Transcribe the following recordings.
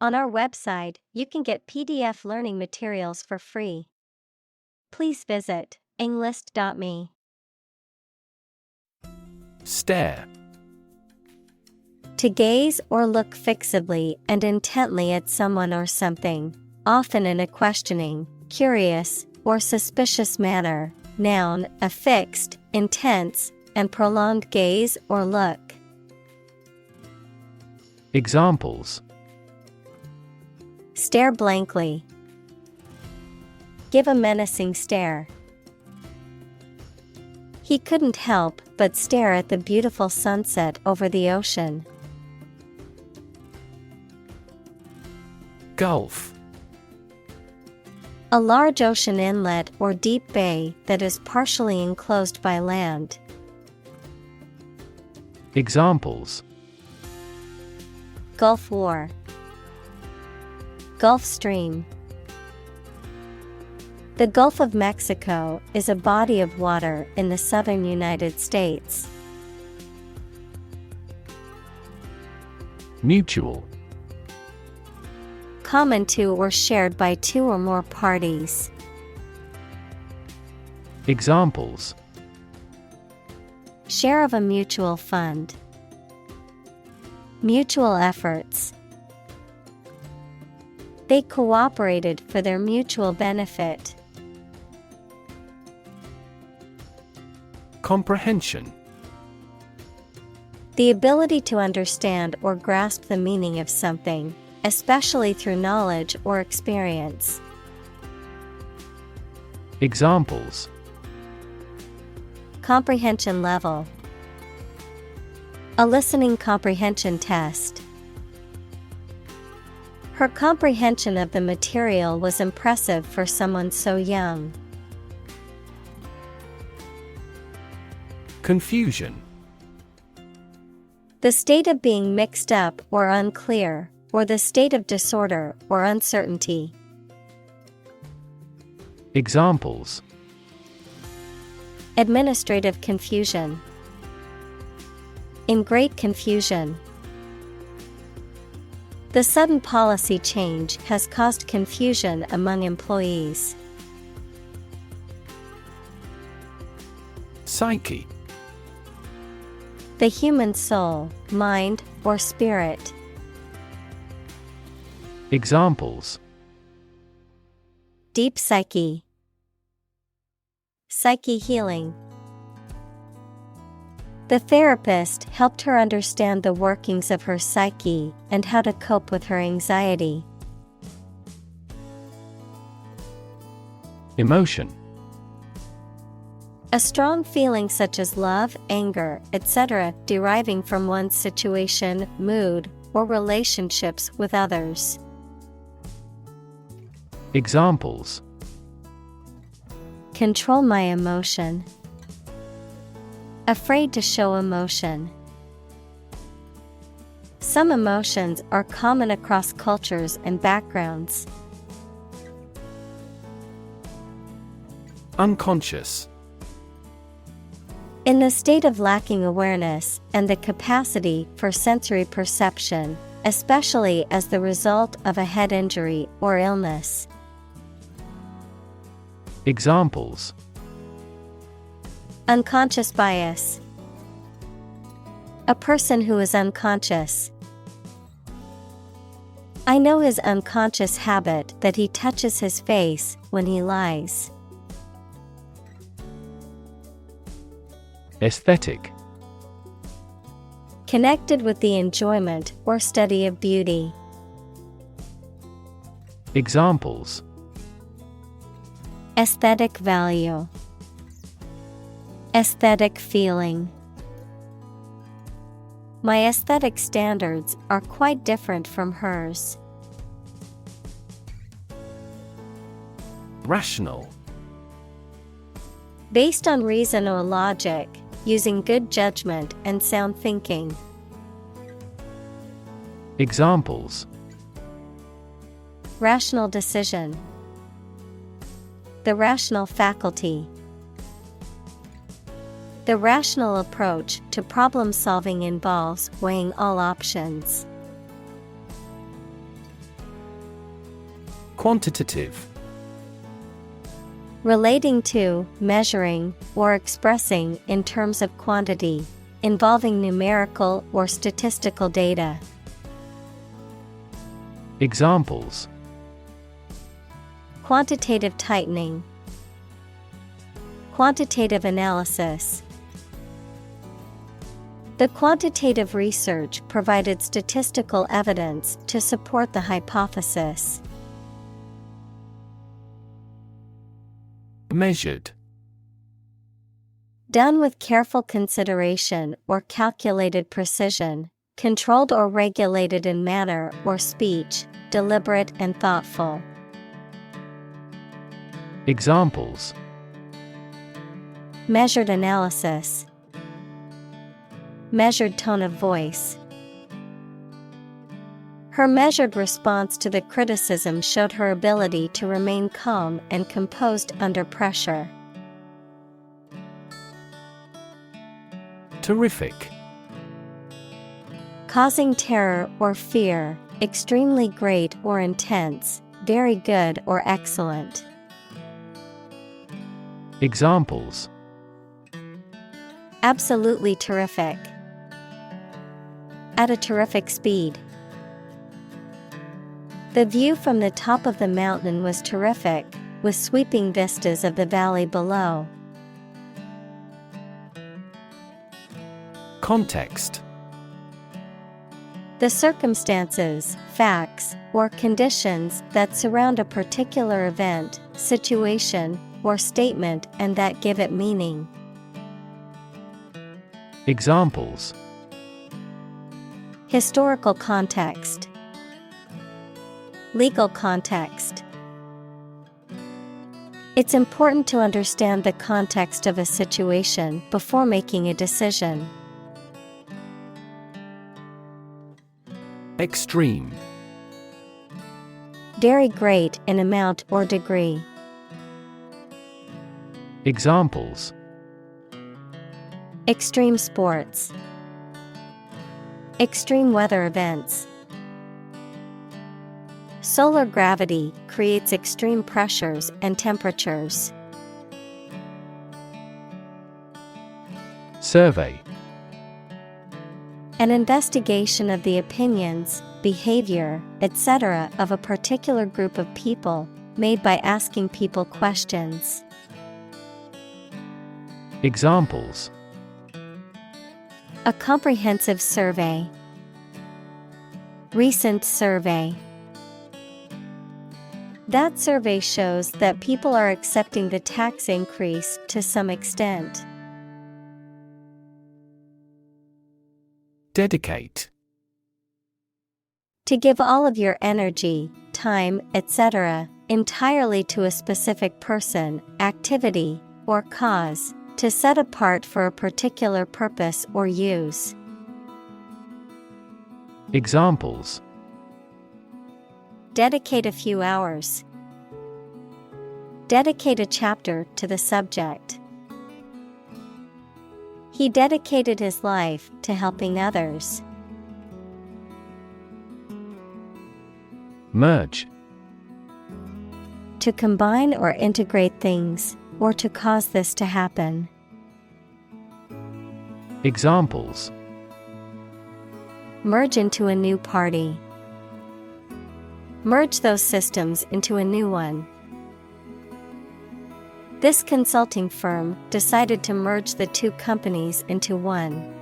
On our website, you can get PDF learning materials for free. Please visit englist.me. Stare. To gaze or look fixedly and intently at someone or something, often in a questioning, curious, or suspicious manner. Noun, a fixed, intense, and prolonged gaze or look. Examples: Stare blankly. Give a menacing stare. He couldn't help but stare at the beautiful sunset over the ocean. Gulf. A large ocean inlet or deep bay that is partially enclosed by land. Examples: Gulf War. Gulf Stream. The Gulf of Mexico is a body of water in the southern United States. Mutual. Common to or shared by two or more parties. Examples: Share of a mutual fund. Mutual efforts. They cooperated for their mutual benefit. Comprehension. The ability to understand or grasp the meaning of something, especially through knowledge or experience. Examples: Comprehension level. A listening comprehension test. Her comprehension of the material was impressive for someone so young. Confusion. The state of being mixed up or unclear, or the state of disorder or uncertainty. Examples: Administrative confusion. In great confusion. The sudden policy change has caused confusion among employees. Psyche. The human soul, mind, or spirit. Examples: Deep psyche. Psyche healing. The therapist helped her understand the workings of her psyche and how to cope with her anxiety. Emotion. A strong feeling such as love, anger, etc., deriving from one's situation, mood, or relationships with others. Examples: Control my emotion. Afraid to show emotion. Some emotions are common across cultures and backgrounds. Unconscious. In the state of lacking awareness and the capacity for sensory perception, especially as the result of a head injury or illness. Examples: Unconscious bias. A person who is unconscious. I know his unconscious habit that he touches his face when he lies. Aesthetic. Connected with the enjoyment or study of beauty. Examples: Aesthetic value. Aesthetic feeling. My aesthetic standards are quite different from hers. Rational. Based on reason or logic, using good judgment and sound thinking. Examples: Rational decision. The rational faculty. The rational approach to problem solving involves weighing all options. Quantitative. Relating to, measuring, or expressing in terms of quantity, involving numerical or statistical data. Examples: Quantitative tightening, quantitative analysis. The quantitative research provided statistical evidence to support the hypothesis. Measured. Done with careful consideration or calculated precision, controlled or regulated in manner or speech, deliberate and thoughtful. Examples: Measured analysis, measured tone of voice. Her measured response to the criticism showed her ability to remain calm and composed under pressure. Terrific. Causing terror or fear, extremely great or intense, very good or excellent. Examples: Absolutely terrific. At a terrific speed. The view from the top of the mountain was terrific, with sweeping vistas of the valley below. Context. The circumstances, facts, or conditions that surround a particular event, situation, or statement and that give it meaning. Examples: Historical context, legal context. It's important to understand the context of a situation before making a decision. Extreme. Very great in amount or degree. Examples: Extreme sports, extreme weather events. Solar gravity creates extreme pressures and temperatures. Survey. An investigation of the opinions, behavior, etc. of a particular group of people, made by asking people questions. Examples: A comprehensive survey. Recent survey. That survey shows that people are accepting the tax increase to some extent. Dedicate. To give all of your energy, time, etc., entirely to a specific person, activity, or cause, to set apart for a particular purpose or use. Examples: Dedicate a few hours. Dedicate a chapter to the subject. He dedicated his life to helping others. Merge. To combine or integrate things, or to cause this to happen. Examples: Merge into a new party. Merge those systems into a new one. This consulting firm decided to merge the two companies into one.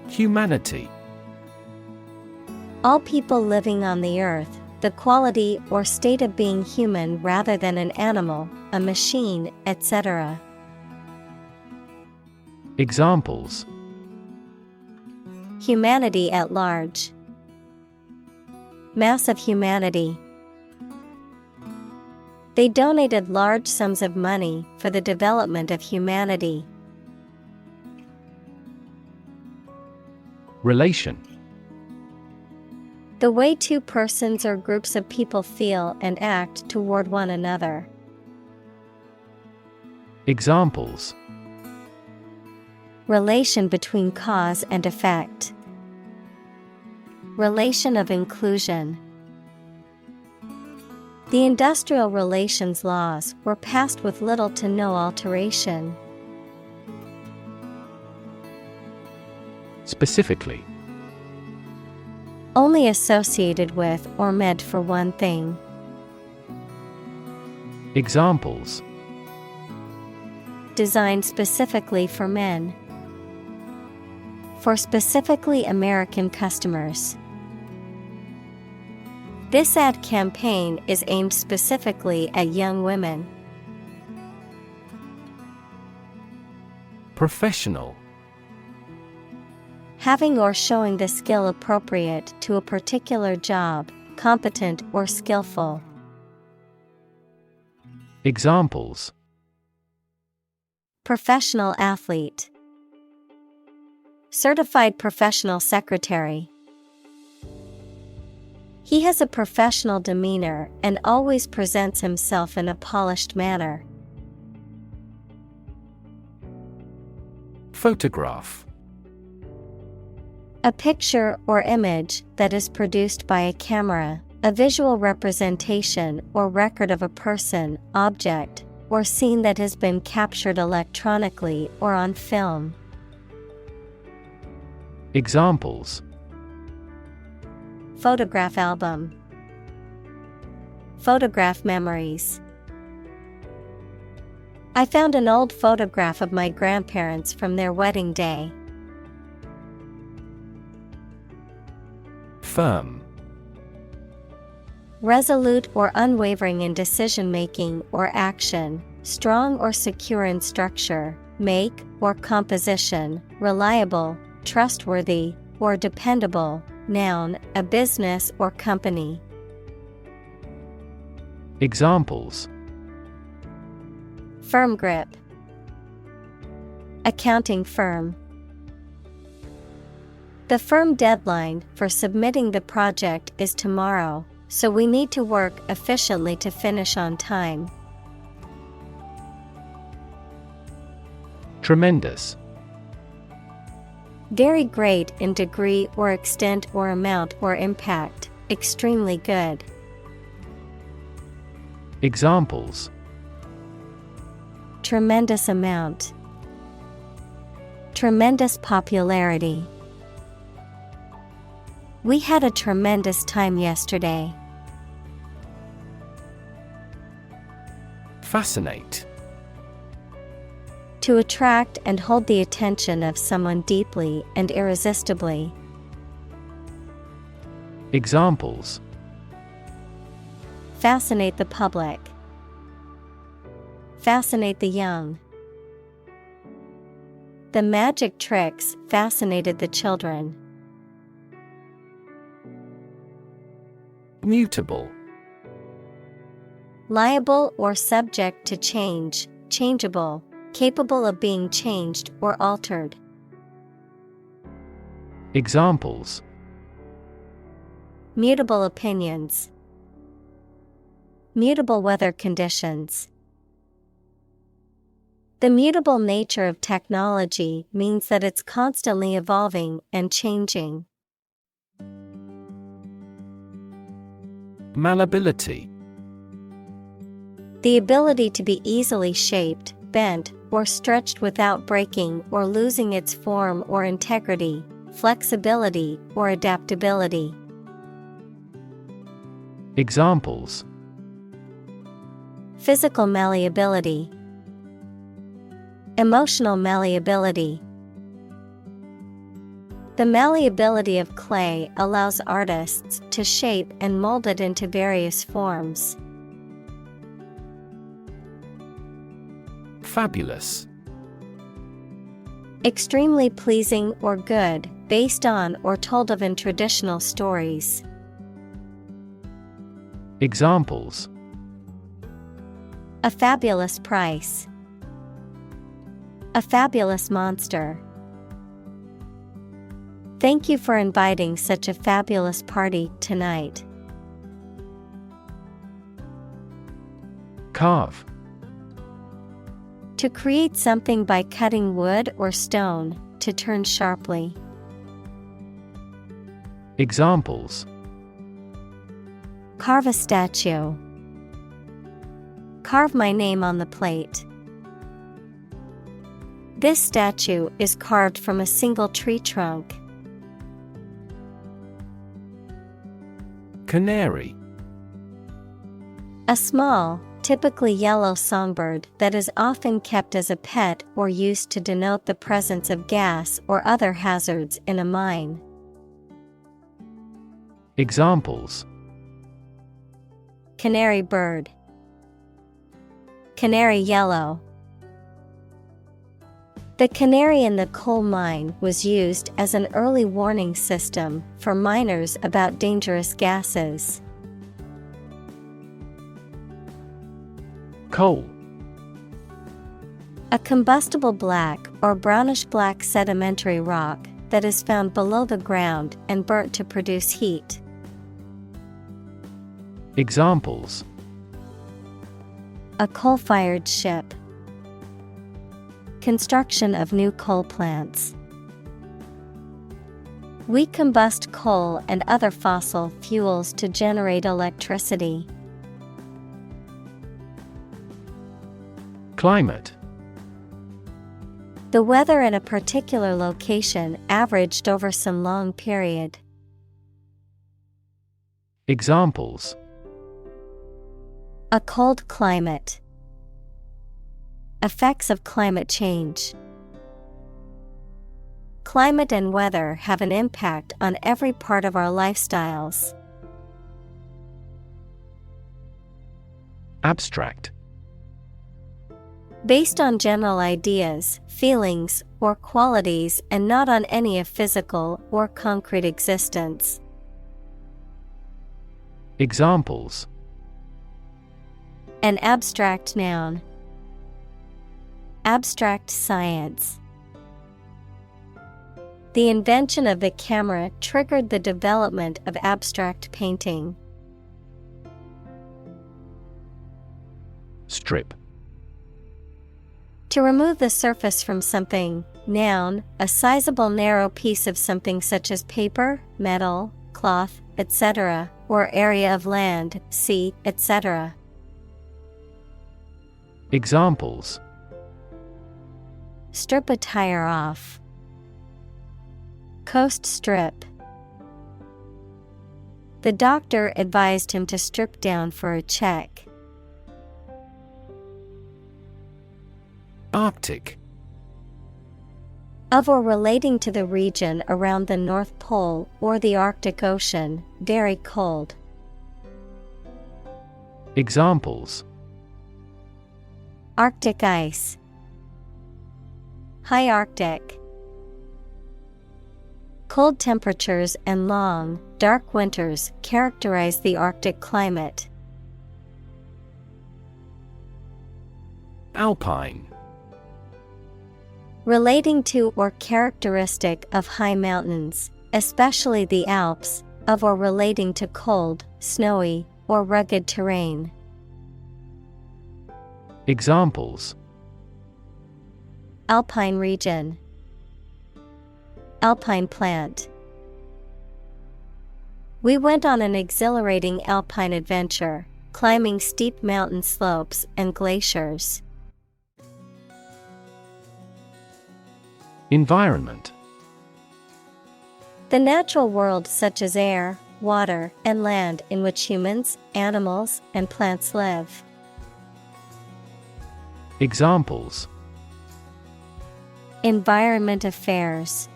Humanity. All people living on the earth, the quality or state of being human rather than an animal, a machine, etc. Examples: Humanity at large. Mass of humanity. They donated large sums of money for the development of humanity. Relation. The way two persons or groups of people feel and act toward one another. Examples: Relation between cause and effect. Relation of inclusion. The industrial relations laws were passed with little to no alteration. Specifically. Only associated with or meant for one thing. Examples. Designed specifically for men. For specifically American customers. This ad campaign is aimed specifically at young women. Professional. Having or showing the skill appropriate to a particular job, competent or skillful. Examples. Professional athlete. Certified professional secretary. He has a professional demeanor and always presents himself in a polished manner. Photograph. A picture or image that is produced by a camera, a visual representation or record of a person, object, or scene that has been captured electronically or on film. Examples. Photograph album. Photograph memories. I found an old photograph of my grandparents from their wedding day. Firm. Resolute or unwavering in decision-making or action, strong or secure in structure, make or composition, reliable, trustworthy, or dependable. Noun, a business or company. Examples. Firm grip. Accounting firm. The firm deadline for submitting the project is tomorrow, so we need to work efficiently to finish on time. Tremendous. Very great in degree or extent or amount or impact, extremely good. Examples. Tremendous amount. Tremendous popularity. We had a tremendous time yesterday. Fascinate. To attract and hold the attention of someone deeply and irresistibly. Examples. Fascinate the public. Fascinate the young. The magic tricks fascinated the children. Mutable. Liable or subject to change, changeable, capable of being changed or altered. Examples. Mutable opinions. Mutable weather conditions. The mutable nature of technology means that it's constantly evolving and changing. Malleability. The ability to be easily shaped, bent, or stretched without breaking or losing its form or integrity, flexibility or adaptability. Examples. Physical malleability. Emotional malleability. The malleability of clay allows artists to shape and mold it into various forms. Fabulous. Extremely pleasing or good, based on or told of in traditional stories. Examples. A fabulous price. A fabulous monster. Thank you for inviting such a fabulous party tonight. Carve. To create something by cutting wood or stone, to turn sharply. Examples: Carve a statue. Carve my name on the plate. This statue is carved from a single tree trunk. Canary. A small, typically yellow songbird that is often kept as a pet or used to denote the presence of gas or other hazards in a mine. Examples: Canary bird. Canary yellow. The canary in the coal mine was used as an early warning system for miners about dangerous gases. Coal. A combustible black or brownish-black sedimentary rock that is found below the ground and burnt to produce heat. Examples: A coal-fired ship. Construction of new coal plants. We combust coal and other fossil fuels to generate electricity. Climate. The weather in a particular location averaged over some long period. Examples: A cold climate. Effects of climate change. Climate and weather have an impact on every part of our lifestyles. Abstract. Based on general ideas, feelings, or qualities and not on any of physical or concrete existence. Examples: An abstract noun. Abstract science. The invention of the camera triggered the development of abstract painting. Strip. To remove the surface from something. Noun, a sizable narrow piece of something such as paper, metal, cloth, etc., or area of land, sea, etc. Examples: Strip a tire off. Coast strip. The doctor advised him to strip down for a check. Arctic. Of or relating to the region around the North Pole or the Arctic Ocean, very cold. Examples: Arctic ice. High Arctic. Cold temperatures and long, dark winters characterize the Arctic climate. Alpine. Relating to or characteristic of high mountains, especially the Alps, of or relating to cold, snowy, or rugged terrain. Examples: Alpine region. Alpine plant. We went on an exhilarating alpine adventure, climbing steep mountain slopes and glaciers. Environment. The natural world such as air, water, and land in which humans, animals, and plants live. Examples: Environment affairs.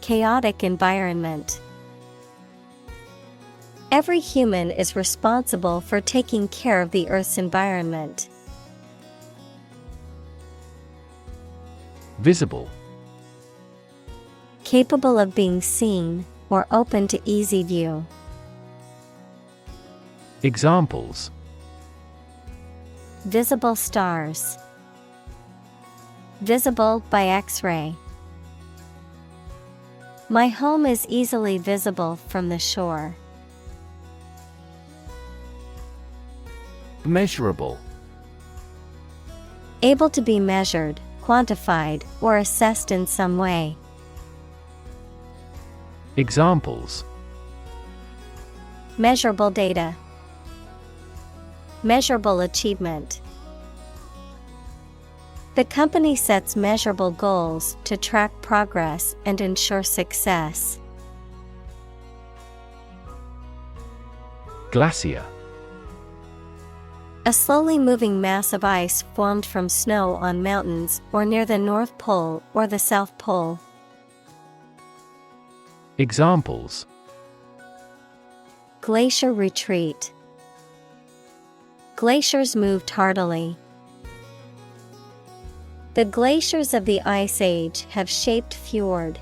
Chaotic environment. Every human is responsible for taking care of the Earth's environment. Visible. Capable of being seen, or open to easy view. Examples: Visible stars. Visible by X-ray. My home is easily visible from the shore. Measurable. Able to be measured, quantified, or assessed in some way. Examples: measurable data, measurable achievement. The company sets measurable goals to track progress and ensure success. Glacier. A slowly moving mass of ice formed from snow on mountains or near the North Pole or the South Pole. Examples: glacier retreat. Glaciers moved tardily. The glaciers of the Ice Age have shaped fjord.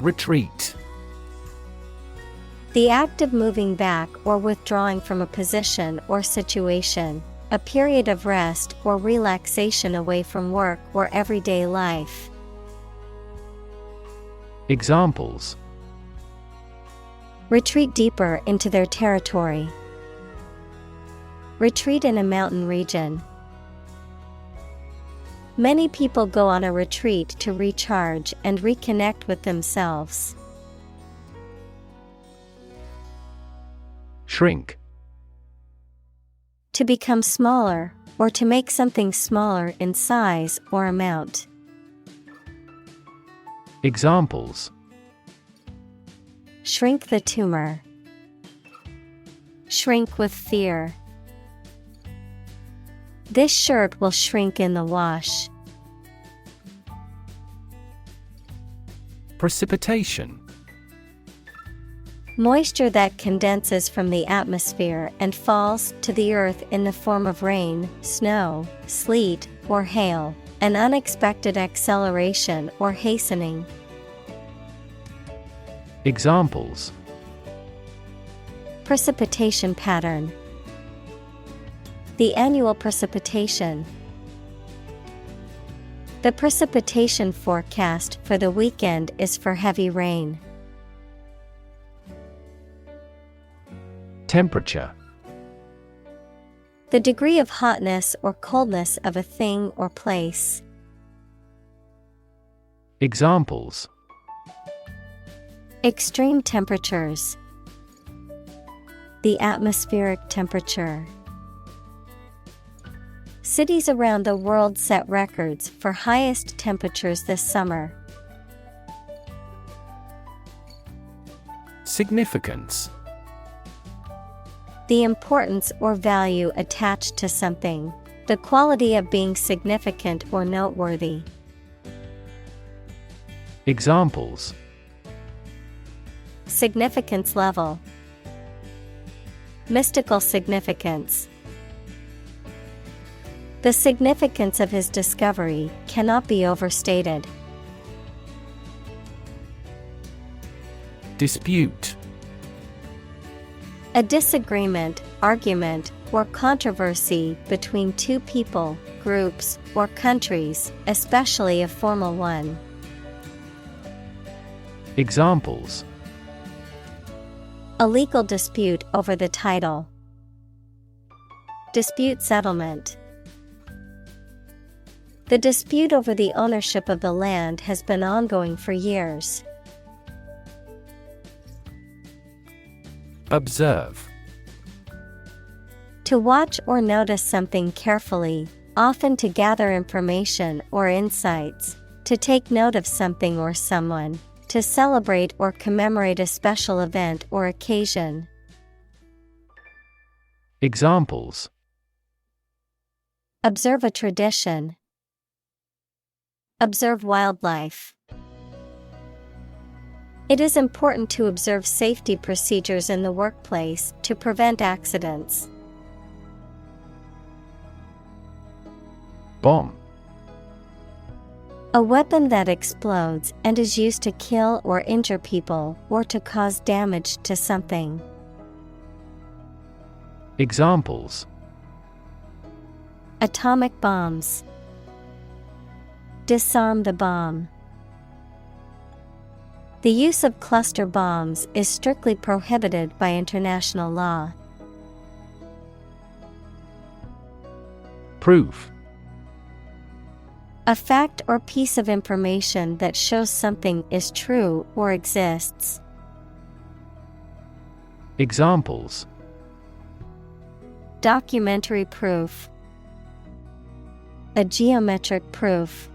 Retreat. The act of moving back or withdrawing from a position or situation, a period of rest or relaxation away from work or everyday life. Examples: retreat deeper into their territory. Retreat in a mountain region. Many people go on a retreat to recharge and reconnect with themselves. Shrink. To become smaller, or to make something smaller in size or amount. Examples: shrink the tumor. Shrink with fear. This shirt will shrink in the wash. Precipitation. Moisture that condenses from the atmosphere and falls to the earth in the form of rain, snow, sleet, or hail, an unexpected acceleration or hastening. Examples: precipitation pattern. The annual precipitation. The precipitation forecast for the weekend is for heavy rain. Temperature. The degree of hotness or coldness of a thing or place. Examples: extreme temperatures. The atmospheric temperature. Cities around the world set records for highest temperatures this summer. Significance. The importance or value attached to something. The quality of being significant or noteworthy. Examples: significance level. Mystical significance. The significance of his discovery cannot be overstated. Dispute. A disagreement, argument, or controversy between two people, groups, or countries, especially a formal one. Examples: a legal dispute over the title. Dispute settlement. The dispute over the ownership of the land has been ongoing for years. Observe. To watch or notice something carefully, often to gather information or insights, to take note of something or someone, to celebrate or commemorate a special event or occasion. Examples: observe a tradition. Observe wildlife. It is important to observe safety procedures in the workplace to prevent accidents. Bomb. A weapon that explodes and is used to kill or injure people or to cause damage to something. Examples: atomic bombs. Disarm the bomb. The use of cluster bombs is strictly prohibited by international law. A fact or piece of information that shows something is true or exists. Examples: documentary proof, a geometric proof.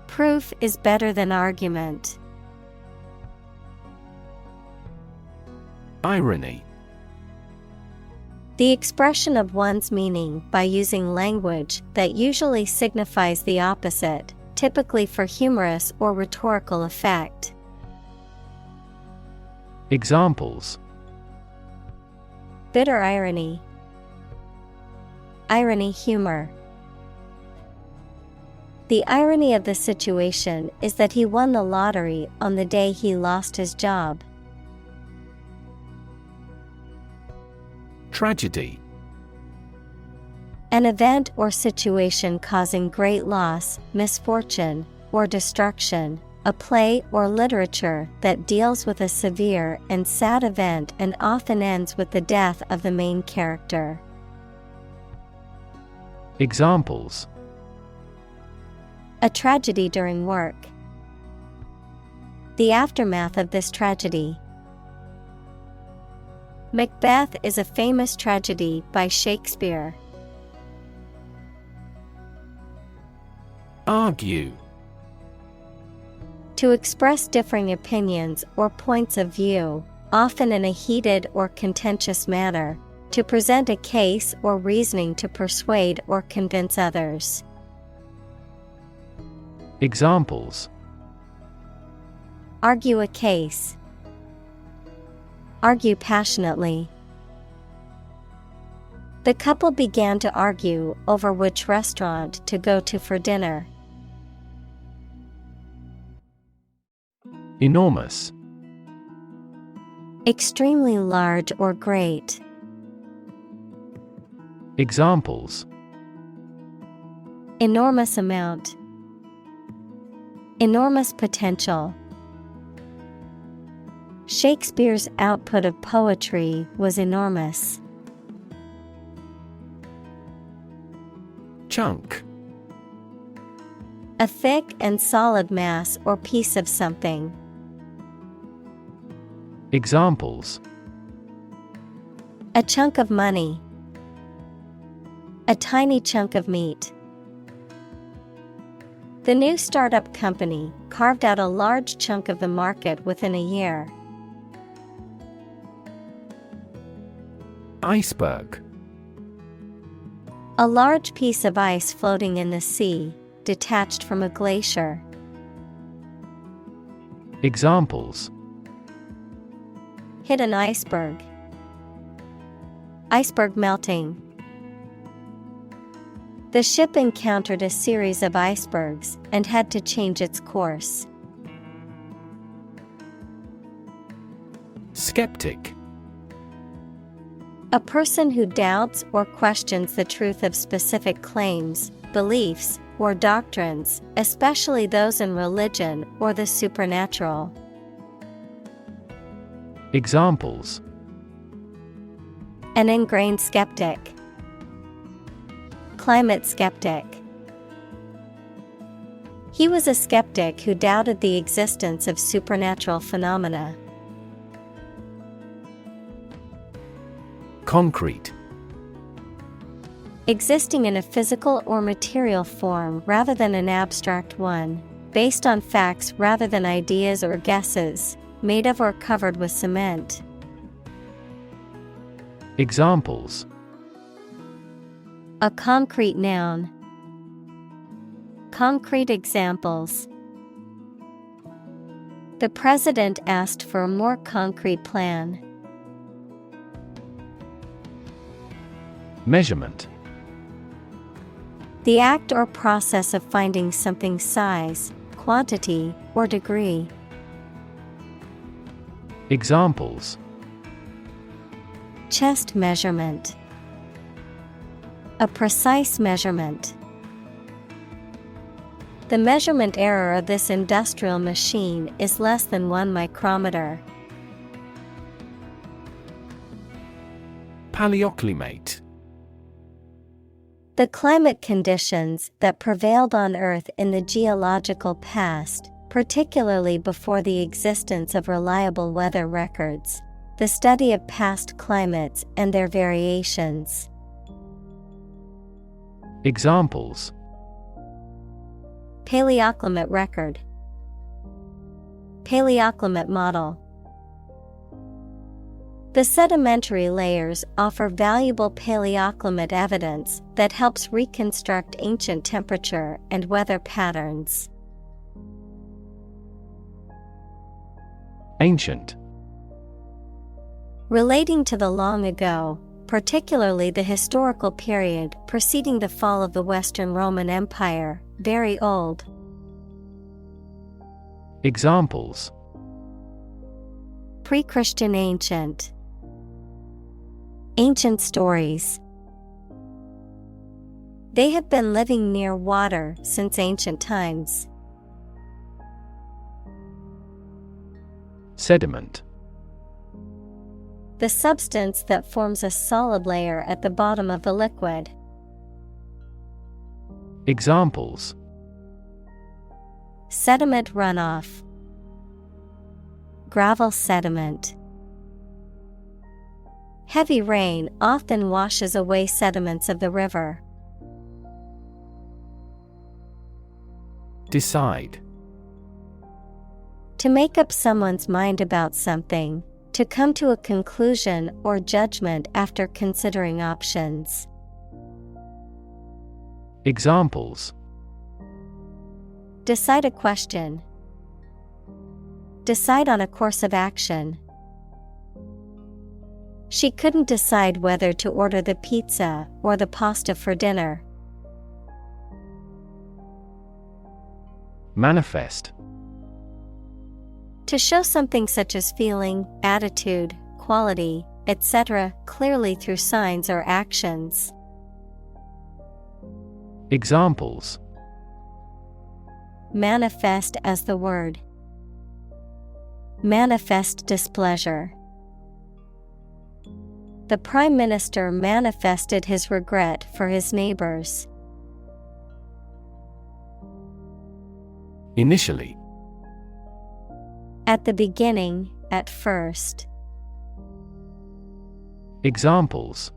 Proof is better than argument. Irony. The expression of one's meaning by using language that usually signifies the opposite, typically for humorous or rhetorical effect. Examples: bitter irony, irony humor. The irony of the situation is that he won the lottery on the day he lost his job. Tragedy. An event or situation causing great loss, misfortune, or destruction. A play or literature that deals with a severe and sad event and often ends with the death of the main character. Examples: a tragedy during work. The aftermath of this tragedy. Macbeth is a famous tragedy by Shakespeare. Argue. To express differing opinions or points of view, often in a heated or contentious manner, to present a case or reasoning to persuade or convince others. Examples: argue a case, argue passionately. The couple began to argue over which restaurant to go to for dinner. Enormous. Extremely large or great. Examples: enormous amount, enormous potential. Shakespeare's output of poetry was enormous. Chunk. A thick and solid mass or piece of something. Examples: a chunk of money, a tiny chunk of meat. The new startup company carved out a large chunk of the market within a year. Iceberg. A large piece of ice floating in the sea, detached from a glacier. Examples: hit an iceberg, iceberg melting. The ship encountered a series of icebergs and had to change its course. Skeptic. A person who doubts or questions the truth of specific claims, beliefs, or doctrines, especially those in religion or the supernatural. Examples: an ingrained skeptic, climate skeptic. He was a skeptic who doubted the existence of supernatural phenomena. Concrete. Existing in a physical or material form rather than an abstract one, based on facts rather than ideas or guesses, made of or covered with cement. Examples: a concrete noun, concrete examples. The president asked for a more concrete plan. Measurement. The act or process of finding something's size, quantity, or degree. Examples: chest measurement, a precise measurement. The measurement error of this industrial machine is less than 1 micrometer. Paleoclimate. The climate conditions that prevailed on Earth in the geological past, particularly before the existence of reliable weather records, the study of past climates and their variations. Examples: Paleoclimate record, paleoclimate model. The sedimentary layers offer valuable paleoclimate evidence that helps reconstruct ancient temperature and weather patterns. Ancient. Relating to the long ago, particularly the historical period preceding the fall of the Western Roman Empire, very old. Examples: Pre-Christian ancient. Ancient stories. They have been living near water since ancient times. Sediment. The substance that forms a solid layer at the bottom of the liquid. Examples: Sediment runoff. Gravel sediment. Heavy rain often washes away sediments of the river. Decide. To make up someone's mind about something, to come to a conclusion or judgment after considering options. Examples: Decide a question. Decide on a course of action. She couldn't decide whether to order the pizza or the pasta for dinner. Manifest. To show something such as feeling, attitude, quality, etc., clearly through signs or actions. Examples: Manifest as the word. Manifest displeasure. The Prime Minister manifested his regret for his neighbors. Initially. At the beginning, at first. Examples: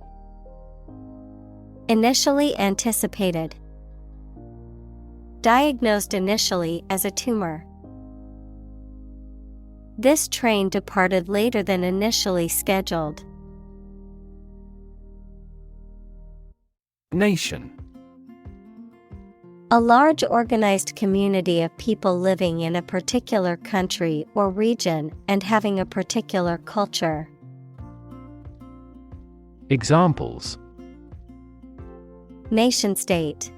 Initially anticipated. Diagnosed initially as a tumor. This train departed later than initially scheduled. Nation. A large organized community of people living in a particular country or region and having a particular culture. Examples: Nation-state.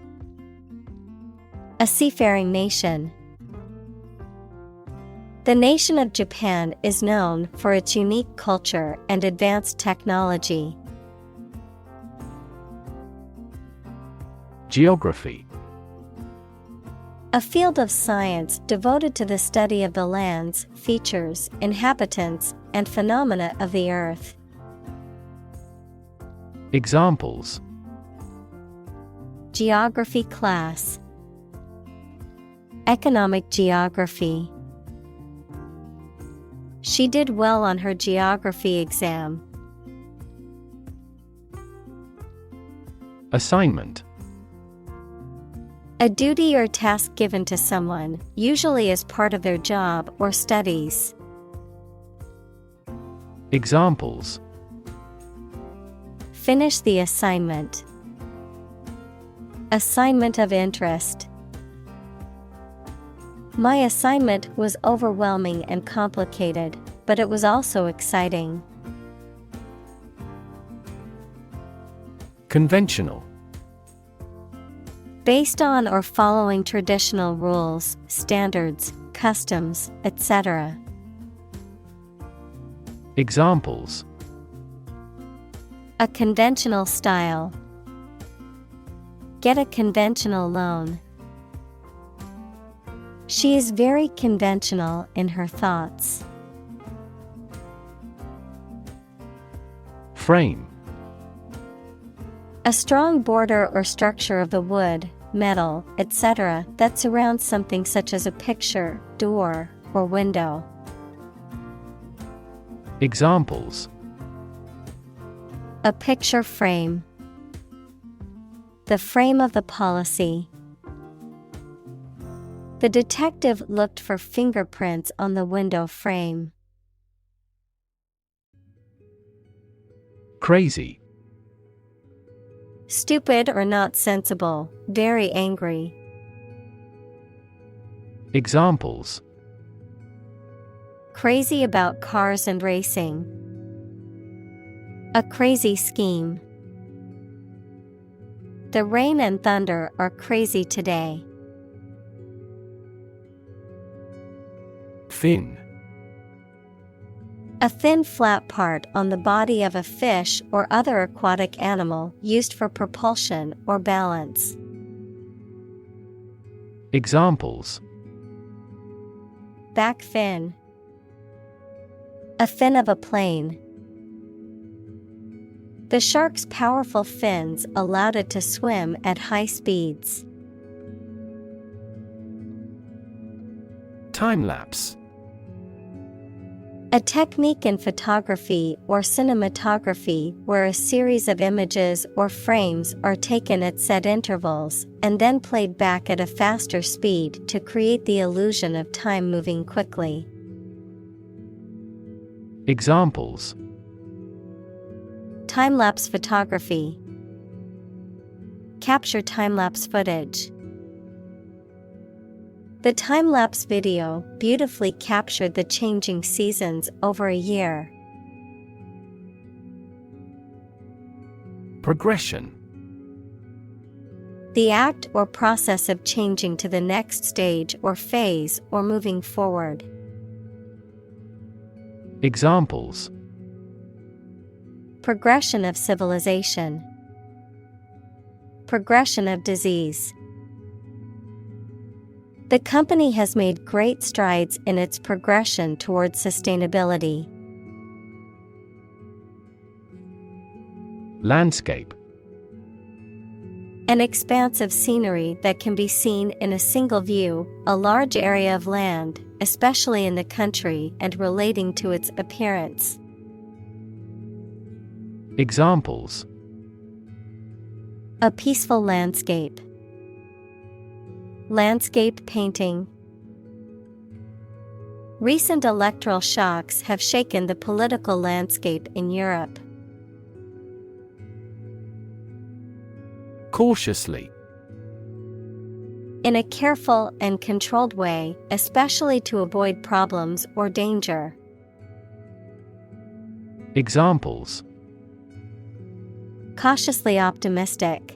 A seafaring nation. The nation of Japan is known for its unique culture and advanced technology. Geography. A field of science devoted to the study of the lands, features, inhabitants, and phenomena of the earth. Examples: Geography class. Economic geography. She did well on her geography exam. Assignment. A duty or task given to someone, usually as part of their job or studies. Examples: Finish the assignment. Assignment of interest. My assignment was overwhelming and complicated, but it was also exciting. Conventional. Based on or following traditional rules, standards, customs, etc. Examples: A conventional style. Get a conventional loan. She is very conventional in her thoughts. Frame. A strong border or structure of the wood, metal, etc. that surrounds something such as a picture, door, or window. Examples: A picture frame. The frame of the policy. The detective looked for fingerprints on the window frame. Crazy. Stupid or not sensible, very angry. Examples: Crazy about cars and racing. A crazy scheme. The rain and thunder are crazy today. Fin. A thin flat part on the body of a fish or other aquatic animal used for propulsion or balance. Examples: Back fin. A fin of a plane. The shark's powerful fins allowed it to swim at high speeds. Time-lapse. A technique in photography or cinematography where a series of images or frames are taken at set intervals and then played back at a faster speed to create the illusion of time moving quickly. Examples: Time-lapse photography. Capture time-lapse footage. The time-lapse video beautifully captured the changing seasons over a year. Progression. The act or process of changing to the next stage or phase or moving forward. Examples: Progression of civilization. Progression of disease. The company has made great strides in its progression towards sustainability. Landscape. An expanse of scenery that can be seen in a single view, a large area of land, especially in the country and relating to its appearance. Examples: A peaceful landscape. Landscape painting. Recent electoral shocks have shaken the political landscape in Europe. Cautiously. In a careful and controlled way, especially to avoid problems or danger. Examples: Cautiously optimistic.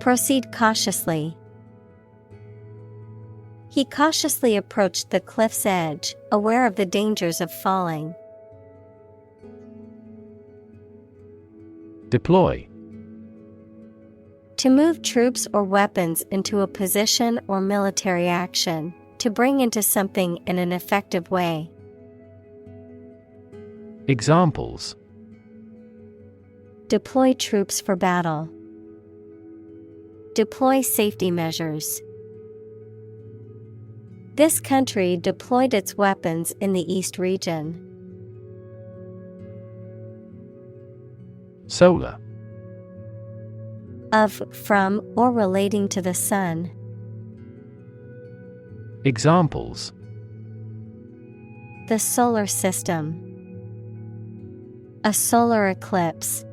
Proceed cautiously. He cautiously approached the cliff's edge, aware of the dangers of falling. Deploy. To move troops or weapons into a position or military action, to bring into something in an effective way. Examples: Deploy troops for battle. Deploy safety measures. This country deployed its weapons in the East region. Solar. Of, from, or relating to the sun. Examples: The solar system. A solar eclipse.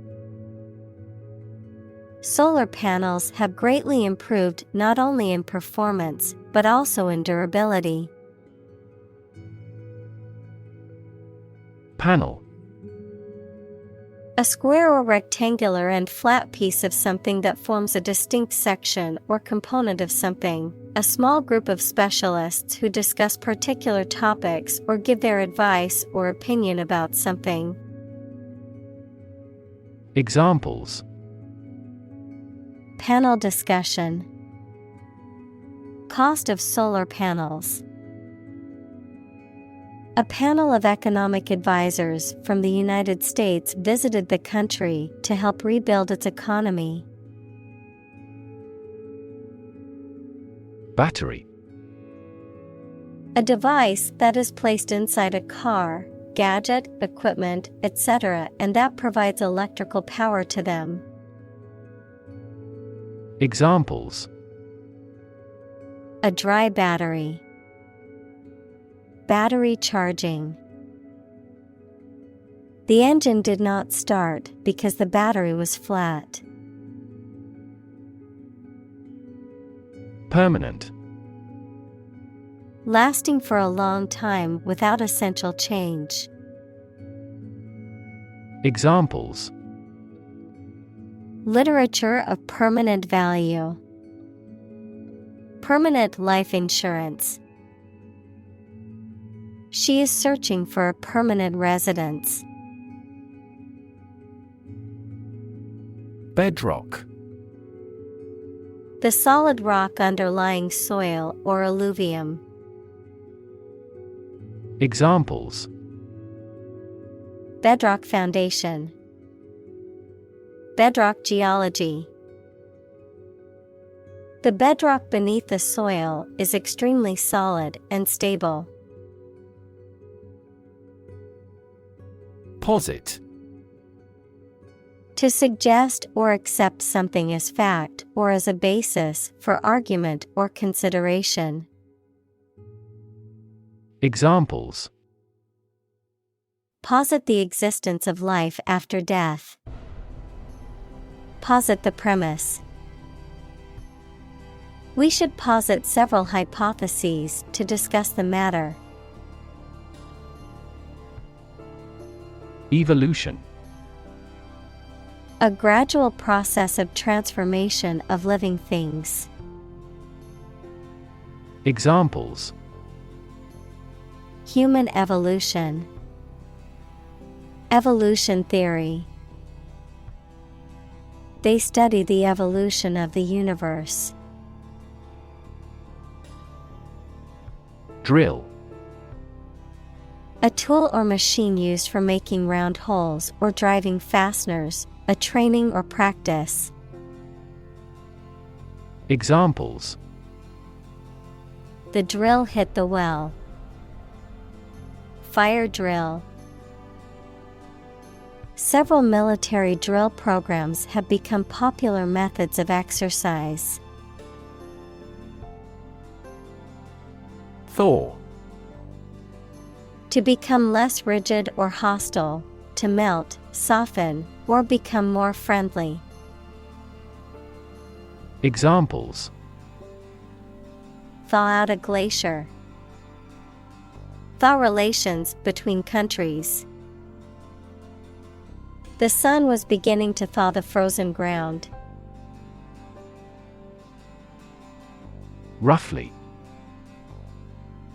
Solar panels have greatly improved not only in performance, but also in durability. Panel. A square or rectangular and flat piece of something that forms a distinct section or component of something, a small group of specialists who discuss particular topics or give their advice or opinion about something. Examples: Panel discussion. Cost of solar panels. A panel of economic advisors from the United States visited the country to help rebuild its economy. Battery. A device that is placed inside a car, gadget, equipment, etc., and that provides electrical power to them. Examples: A dry battery. Battery charging. The engine did not start because the battery was flat. Permanent. Lasting for a long time without essential change. Examples: Literature of permanent value. Permanent life insurance. She is searching for a permanent residence. Bedrock. The solid rock underlying soil or alluvium. Examples: Bedrock foundation. Bedrock geology. The bedrock beneath the soil is extremely solid and stable. Posit. To suggest or accept something as fact or as a basis for argument or consideration. Examples: Posit the existence of life after death. Posit the premise. We should posit several hypotheses to discuss the matter. Evolution. A gradual process of transformation of living things. Examples: Human evolution. Evolution theory. They study the evolution of the universe. Drill. A tool or machine used for making round holes or driving fasteners, a training or practice. Examples: The drill hit the well. Fire drill. Several military drill programs have become popular methods of exercise. Thaw. To become less rigid or hostile, to melt, soften, or become more friendly. Examples: Thaw out a glacier. Thaw relations between countries. The sun was beginning to thaw the frozen ground. Roughly.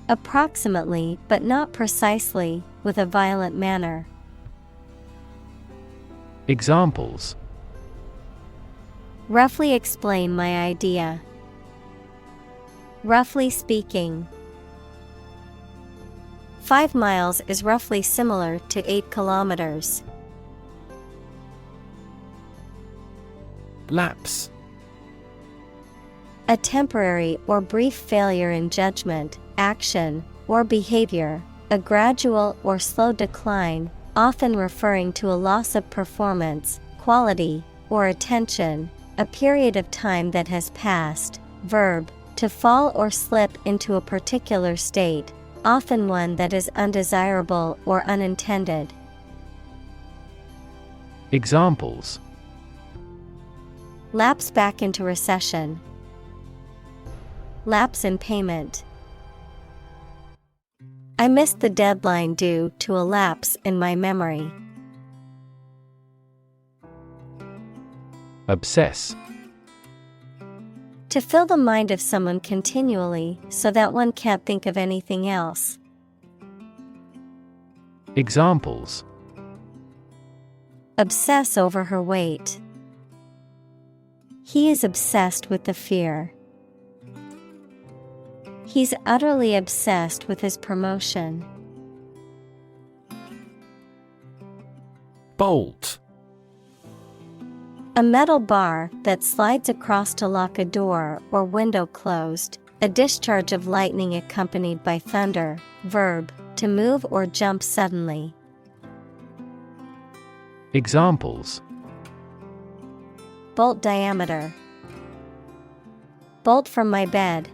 Approximately, but not precisely, with a violent manner. Examples: Roughly explain my idea. Roughly speaking. 5 miles is roughly similar to 8 kilometers. Lapse. A temporary or brief failure in judgment, action, or behavior, a gradual or slow decline, often referring to a loss of performance, quality, or attention, a period of time that has passed. Verb, to fall or slip into a particular state, often one that is undesirable or unintended. Examples: Lapse back into recession. Lapse in payment. I missed the deadline due to a lapse in my memory. Obsess. To fill the mind of someone continually so that one can't think of anything else. Examples: Obsess over her weight. He is obsessed with the fear. He's utterly obsessed with his promotion. Bolt. A metal bar that slides across to lock a door or window closed. A discharge of lightning accompanied by thunder. Verb, to move or jump suddenly. Examples: Bolt diameter. Bolt from my bed.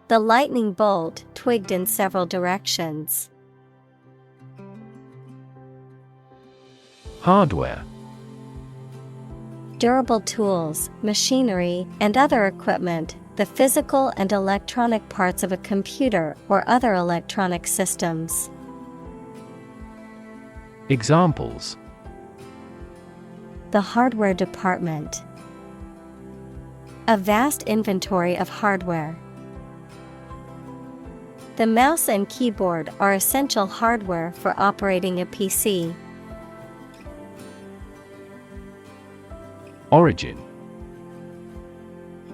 The lightning bolt twigged in several directions. Hardware. Durable tools, machinery, and other equipment, the physical and electronic parts of a computer or other electronic systems. Examples: The hardware department. A vast inventory of hardware. The mouse and keyboard are essential hardware for operating a PC. Origin.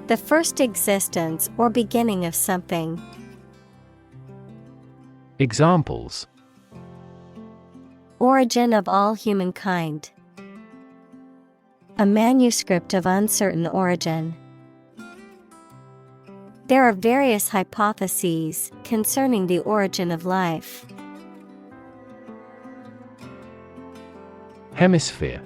The first existence or beginning of something. Examples: Origin of all humankind. A manuscript of uncertain origin. There are various hypotheses concerning the origin of life. Hemisphere.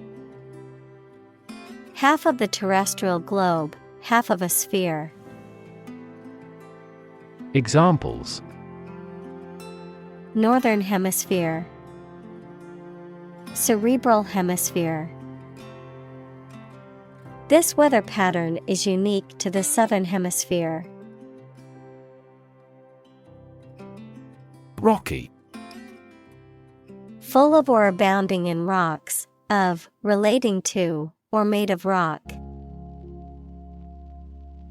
Half of the terrestrial globe, half of a sphere. Examples: Northern hemisphere. Cerebral hemisphere. This weather pattern is unique to the southern hemisphere. Rocky. Full of or abounding in rocks, of, relating to, or made of rock.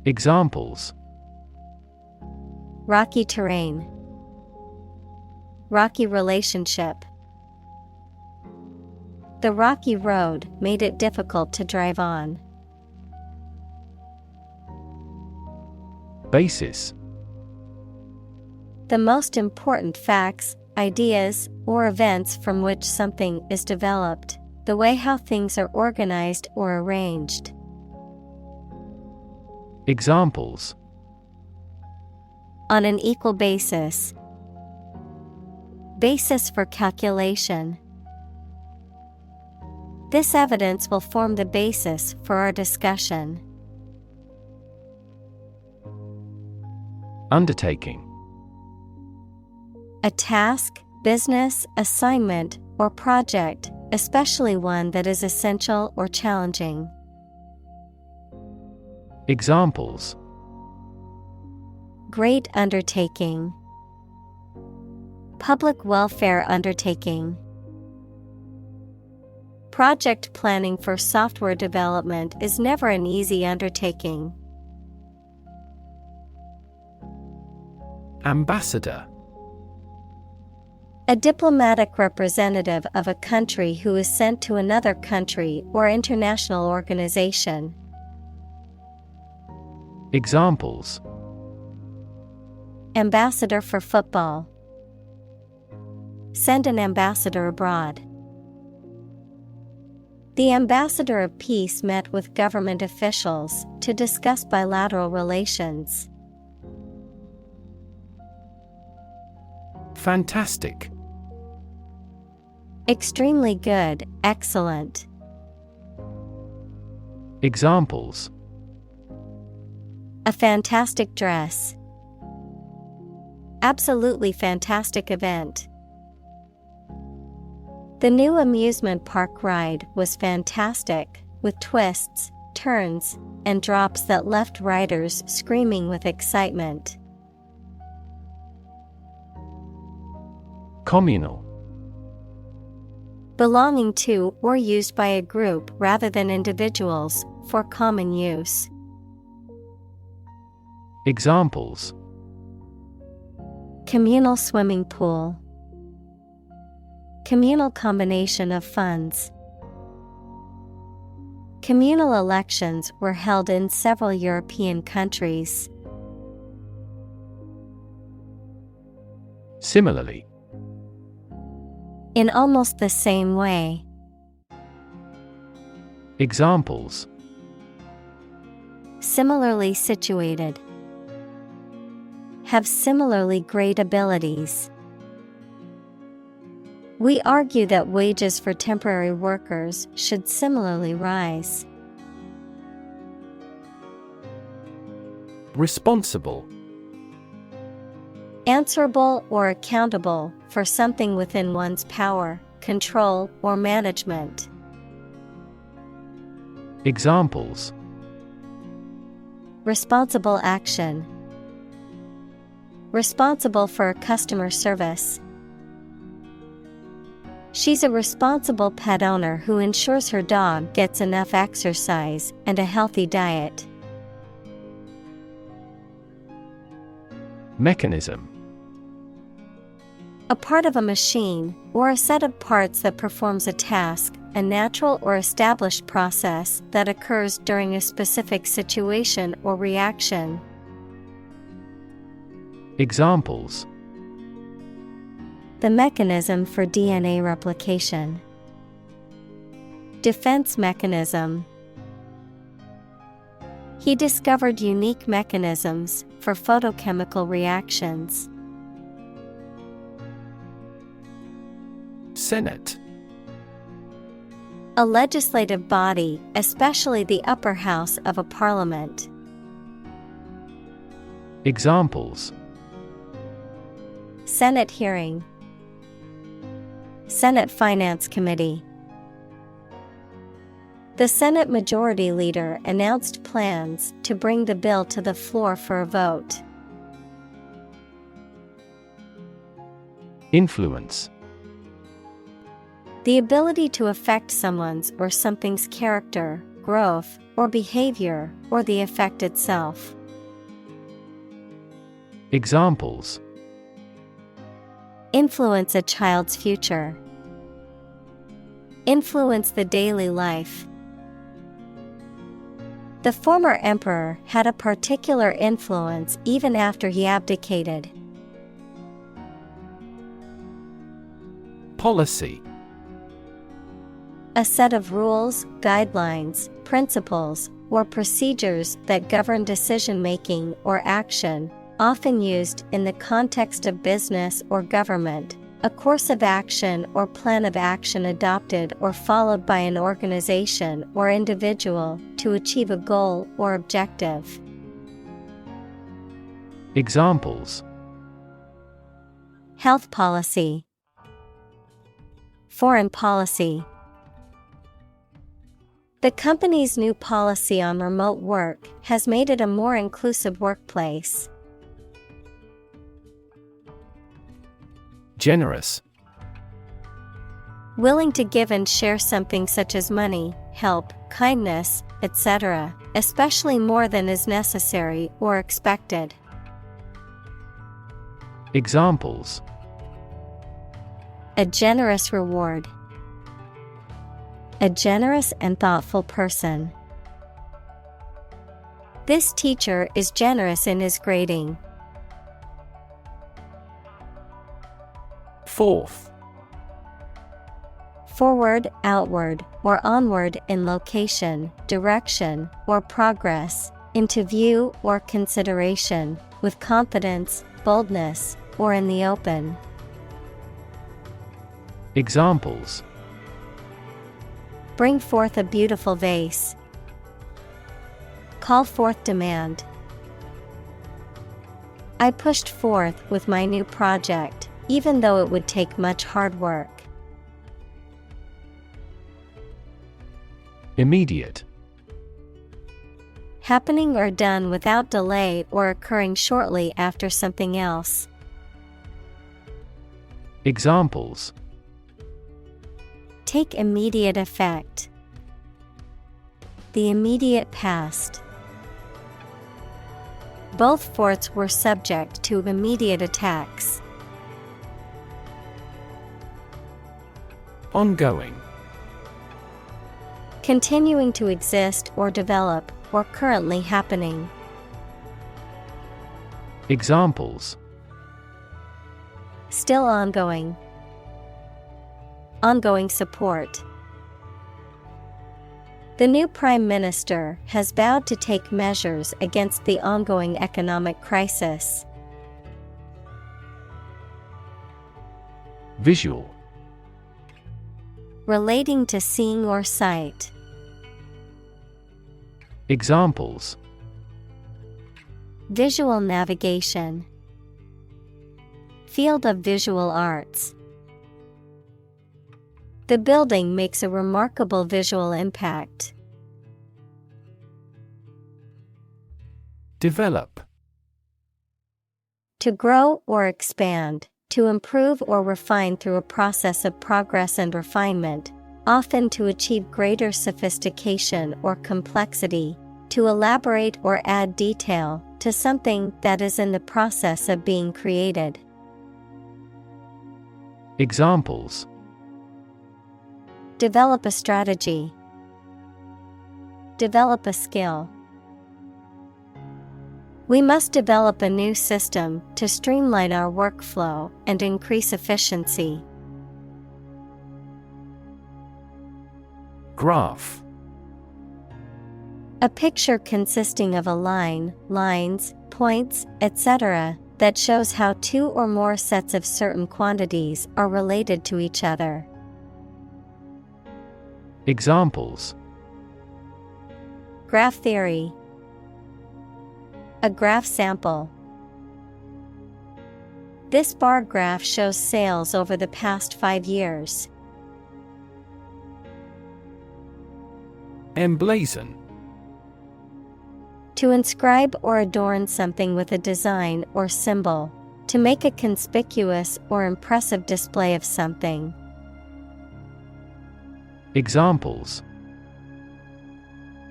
Examples: Rocky terrain. Rocky relationship. The rocky road made it difficult to drive on. Basis. The most important facts, ideas, or events from which something is developed. The way how things are organized or arranged. Examples: On an equal basis. Basis for calculation. This evidence will form the basis for our discussion. Undertaking. A task, business, assignment, or project, especially one that is essential or challenging. Examples: Great undertaking. Public welfare undertaking. Project planning for software development is never an easy undertaking. Ambassador. A diplomatic representative of a country who is sent to another country or international organization. Examples: Ambassador for football. Send an ambassador abroad. The ambassador of peace met with government officials to discuss bilateral relations. Fantastic. Extremely good, excellent. Examples: A fantastic dress. Absolutely fantastic event. The new amusement park ride was fantastic, with twists, turns, and drops that left riders screaming with excitement. Communal. Belonging to or used by a group rather than individuals, for common use. Examples: Communal swimming pool. Communal combination of funds. Communal elections were held in several European countries. Similarly. In almost the same way. Examples: Similarly situated. Have similarly great abilities. We argue that wages for temporary workers should similarly rise. Responsible. Answerable or accountable for something within one's power, control, or management. Examples: Responsible action. Responsible for customer service. She's a responsible pet owner who ensures her dog gets enough exercise and a healthy diet. Mechanism. A part of a machine, or a set of parts that performs a task, a natural or established process that occurs during a specific situation or reaction. Examples: The mechanism for DNA replication. Defense mechanism. He discovered unique mechanisms for photochemical reactions. Senate. A legislative body, especially the upper house of a parliament. Examples: Senate hearing. Senate Finance Committee. The Senate Majority Leader announced plans to bring the bill to the floor for a vote. Influence. The ability to affect someone's or something's character, growth, or behavior, or the effect itself. Examples: Influence a child's future. Influence the daily life. The former emperor had a particular influence even after he abdicated. Policy. A set of rules, guidelines, principles, or procedures that govern decision-making or action, often used in the context of business or government, a course of action or plan of action adopted or followed by an organization or individual to achieve a goal or objective. Examples: Health policy. Foreign policy. The company's new policy on remote work has made it a more inclusive workplace. Generous. Willing to give and share something such as money, help, kindness, etc., especially more than is necessary or expected. Examples: A generous reward. A generous and thoughtful person. This teacher is generous in his grading. Forth. Forward, outward, or onward in location, direction, or progress, into view or consideration, with confidence, boldness, or in the open. Examples: Bring forth a beautiful vase. Call forth demand. I pushed forth with my new project, even though it would take much hard work. Immediate. Happening or done without delay or occurring shortly after something else. Examples: Take immediate effect. The immediate past. Both forts were subject to immediate attacks. Ongoing. Continuing to exist or develop, or currently happening. Examples: Still ongoing. ongoing support. The new Prime Minister has vowed to take measures against the ongoing economic crisis. Visual. Relating to seeing or sight. Examples: Visual navigation. Field of visual arts. The building makes a remarkable visual impact. Develop. To grow or expand, to improve or refine through a process of progress and refinement, often to achieve greater sophistication or complexity, to elaborate or add detail to something that is in the process of being created. Examples: Develop a strategy. Develop a skill. We must develop a new system to streamline our workflow and increase efficiency. Graph. A picture consisting of a line, lines, points, etc., that shows how two or more sets of certain quantities are related to each other. Examples: Graph theory. A graph sample. This bar graph shows sales over the past 5 years. Emblazon. To inscribe or adorn something with a design or symbol. To make a conspicuous or impressive display of something. Examples: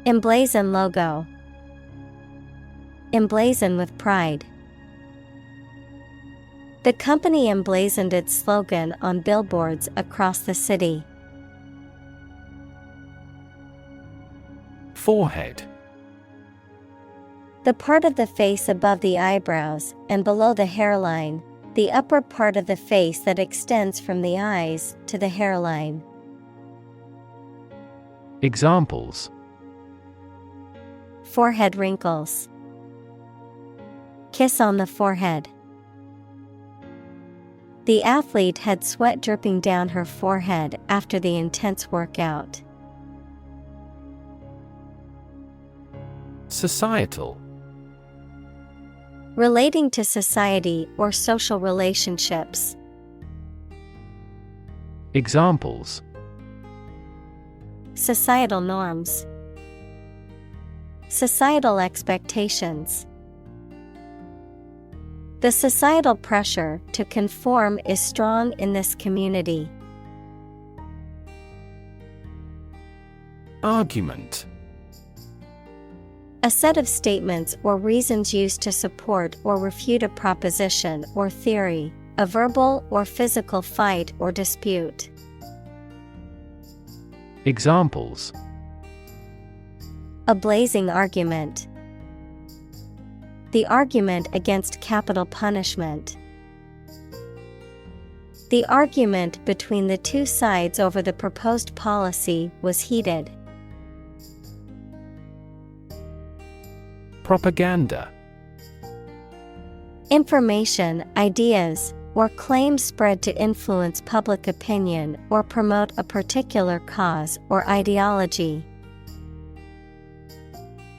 Emblazon logo. Emblazon with pride. The company emblazoned its slogan on billboards across the city. Forehead. The part of the face above the eyebrows and below the hairline, the upper part of the face that extends from the eyes to the hairline. Examples: Forehead wrinkles. Kiss on the forehead. The athlete had sweat dripping down her forehead after the intense workout. Societal. Relating to society or social relationships. Examples: Societal norms. Societal expectations. The societal pressure to conform is strong in this community. Argument. A set of statements or reasons used to support or refute a proposition or theory, a verbal or physical fight or dispute. Examples: A blazing argument. The argument against capital punishment. The argument between the two sides over the proposed policy was heated. Propaganda. Information, ideas, or claims spread to influence public opinion or promote a particular cause or ideology.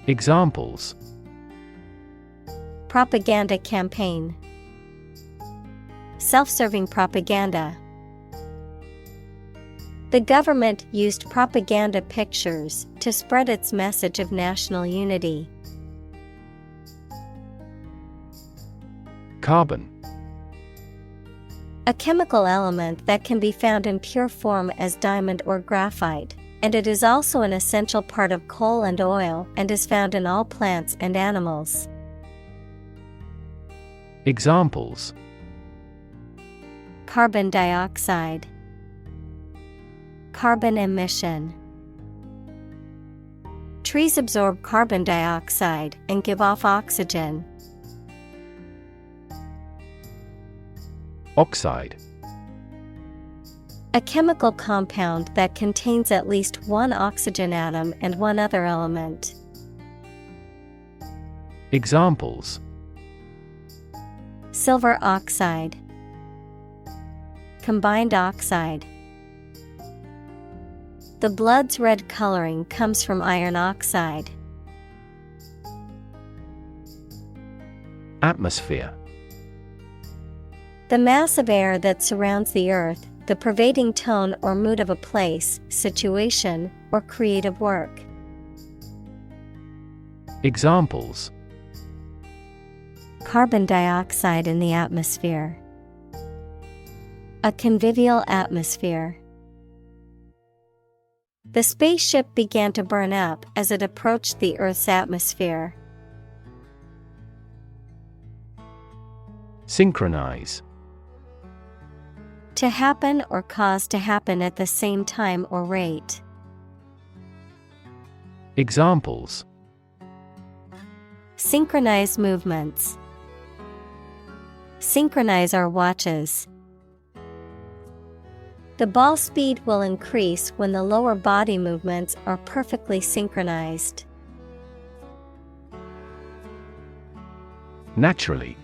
Examples: Propaganda campaign. Self-serving propaganda. The government used propaganda pictures to spread its message of national unity. Carbon. A chemical element that can be found in pure form as diamond or graphite, and it is also an essential part of coal and oil and is found in all plants and animals. Examples: Carbon dioxide. Carbon emission. Trees absorb carbon dioxide and give off oxygen. Oxide. A chemical compound that contains at least one oxygen atom and one other element. Examples: Silver oxide, combined oxide. The blood's red coloring comes from iron oxide. Atmosphere. The mass of air that surrounds the earth, the pervading tone or mood of a place, situation, or creative work. Examples: Carbon dioxide in the atmosphere. A convivial atmosphere. The spaceship began to burn up as it approached the Earth's atmosphere. Synchronize. To happen or cause to happen at the same time or rate. Examples: Synchronize movements. Synchronize our watches. The ball speed will increase when the lower body movements are perfectly synchronized. Naturally.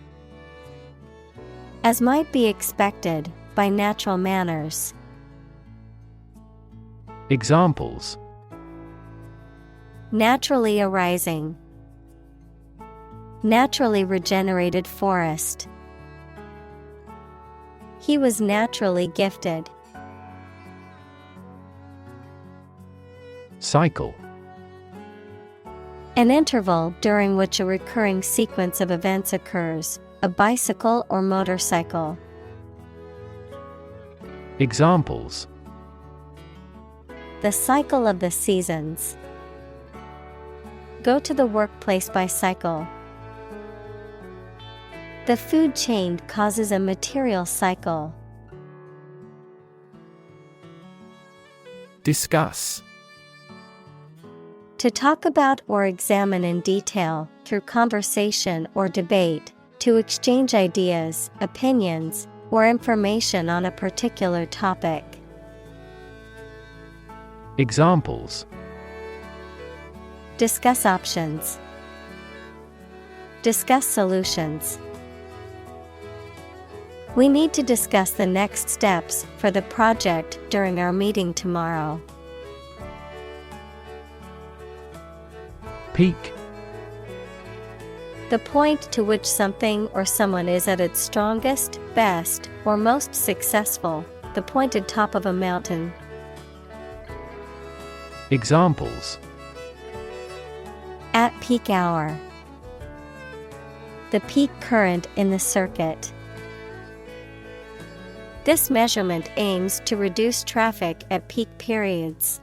As might be expected, by natural manners. Examples: Naturally arising. Naturally regenerated forest. He was naturally gifted. Cycle. An interval during which a recurring sequence of events occurs, a bicycle or motorcycle. Examples: The cycle of the seasons. Go to the workplace by cycle. The food chain causes a material cycle. Discuss. To talk about or examine in detail, through conversation or debate, to exchange ideas, opinions, or information on a particular topic. Examples: Discuss options. Discuss solutions. We need to discuss the next steps for the project during our meeting tomorrow. Peak. The point to which something or someone is at its strongest, best, or most successful, the pointed top of a mountain. Examples: At peak hour. The peak current in the circuit. This measurement aims to reduce traffic at peak periods.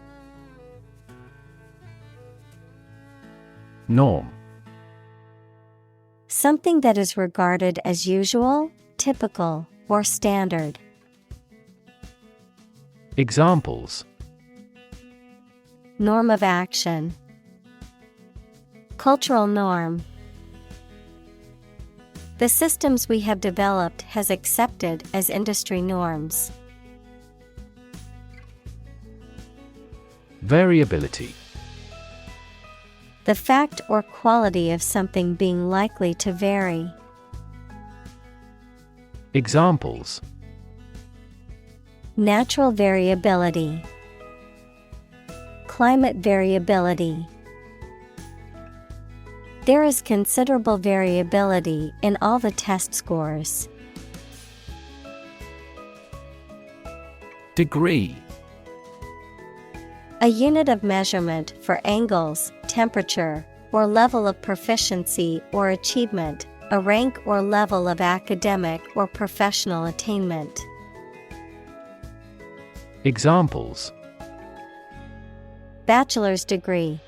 Norm. Something that is regarded as usual, typical, or standard. Examples: Norm of action. Cultural norm. The systems we have developed has accepted as industry norms. Variability. The fact or quality of something being likely to vary. Examples: Natural variability. Climate variability. There is considerable variability in all the test scores. Degree. A unit of measurement for angles, temperature, or level of proficiency or achievement, a rank or level of academic or professional attainment. Examples: Bachelor's degree.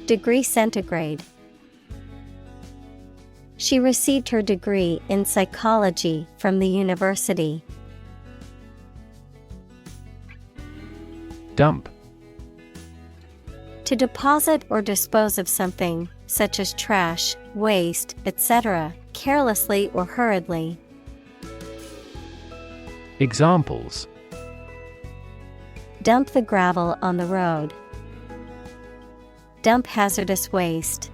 Degree centigrade. She received her degree in psychology from the university. Dump. To deposit or dispose of something, such as trash, waste, etc., carelessly or hurriedly. Examples: dump the gravel on the road. Dump hazardous waste.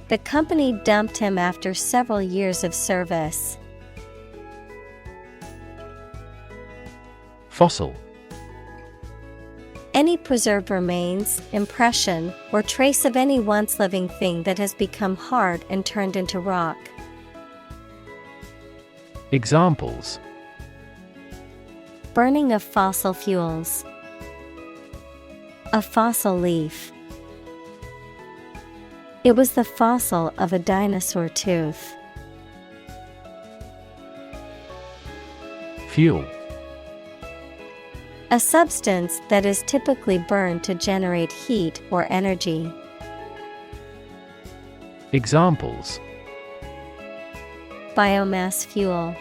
The company dumped him after several years of service. Fossil. Any preserved remains, impression, or trace of any once living thing that has become hard and turned into rock. Examples: burning of fossil fuels. A fossil leaf. It was the fossil of a dinosaur tooth. Fuel. A substance that is typically burned to generate heat or energy. Examples: biomass fuel.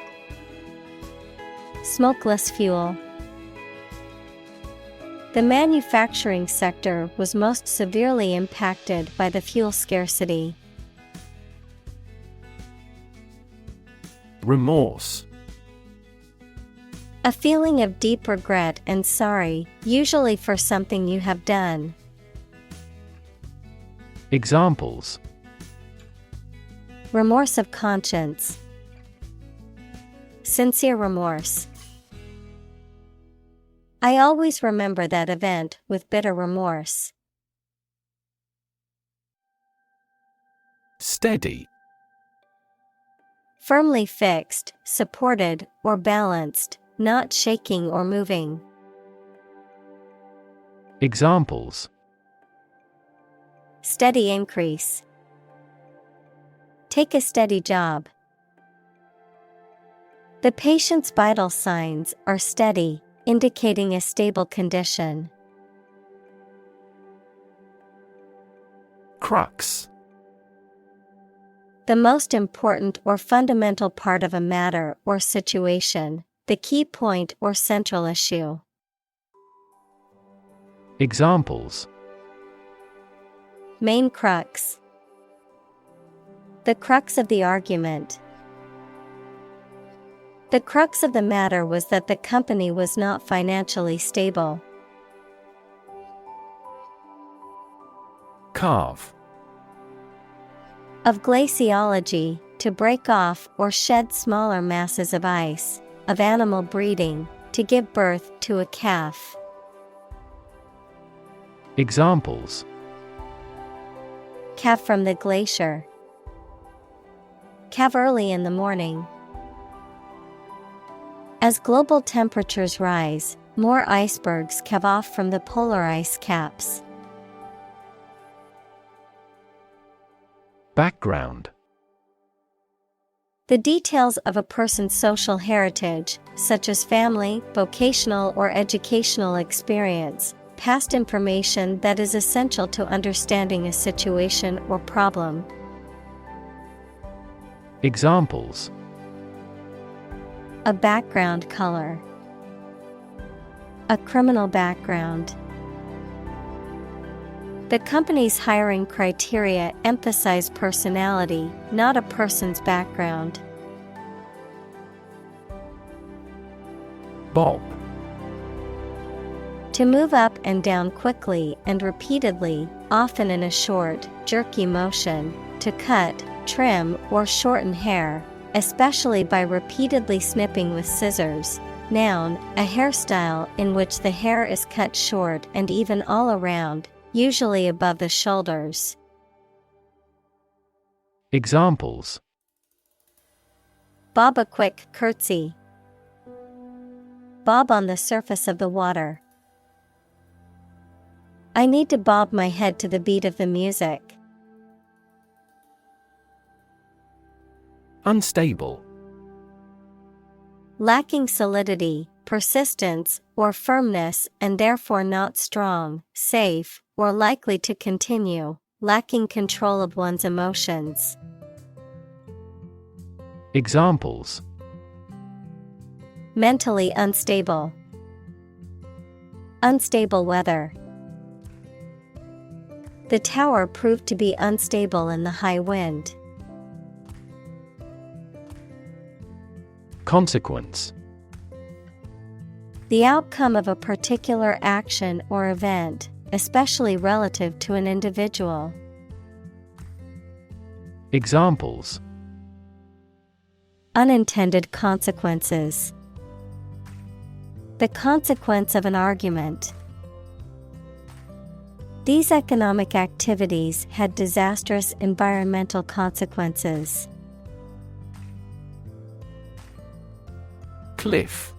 Smokeless fuel. The manufacturing sector was most severely impacted by the fuel scarcity. Remorse. A feeling of deep regret and sorry, usually for something you have done. Examples: remorse of conscience. Sincere remorse. I always remember that event with bitter remorse. Steady. Firmly fixed, supported, or balanced, not shaking or moving. Examples: steady increase. Take a steady job. The patient's vital signs are steady, indicating a stable condition. Crux. The most important or fundamental part of a matter or situation, the key point or central issue. Examples: main crux. The crux of the argument. The crux of the matter was that the company was not financially stable. Carve. Of glaciology, to break off or shed smaller masses of ice. Of animal breeding, to give birth to a calf. Examples: calve from the glacier. Calve early in the morning. As global temperatures rise, more icebergs calve off from the polar ice caps. Background. The details of a person's social heritage, such as family, vocational or educational experience, past information that is essential to understanding a situation or problem. Examples: a background color. A criminal background. The company's hiring criteria emphasize personality, not a person's background. Bob. To move up and down quickly and repeatedly, often in a short, jerky motion, to cut, trim or shorten hair, especially by repeatedly snipping with scissors. Noun, a hairstyle in which the hair is cut short and even all around, usually above the shoulders. Examples: bob a quick curtsy. Bob on the surface of the water. I need to bob my head to the beat of the music. Unstable. Lacking solidity, persistence, or firmness and therefore not strong, safe, or likely to continue, lacking control of one's emotions. Examples: mentally unstable. Unstable weather. The tower proved to be unstable in the high wind. Consequence. The outcome of a particular action or event, especially relative to an individual. Examples: Unintended consequences. The consequence of an argument. These economic activities had disastrous environmental consequences. Cliff.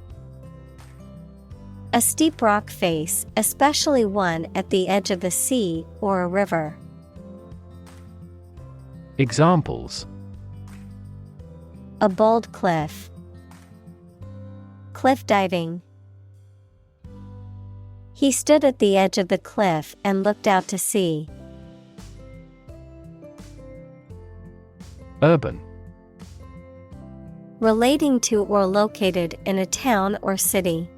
A steep rock face, especially one at the edge of the sea or a river. Examples: A bold cliff. Cliff diving. He stood at the edge of the cliff and looked out to sea. Urban. Relating to or located in a town or city.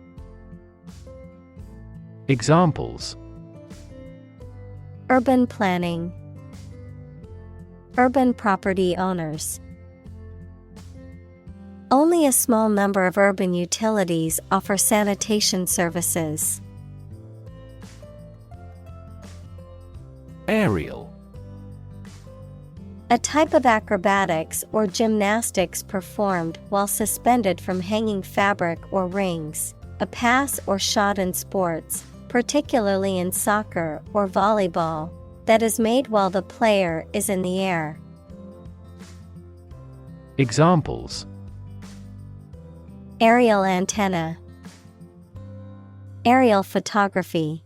Examples: Urban planning. Urban property owners. Only a small number of urban utilities offer sanitation services. Aerial. A type of acrobatics or gymnastics performed while suspended from hanging fabric or rings, a pass or shot in sports, particularly in soccer or volleyball, that is made while the player is in the air. Examples: Aerial antenna. Aerial photography.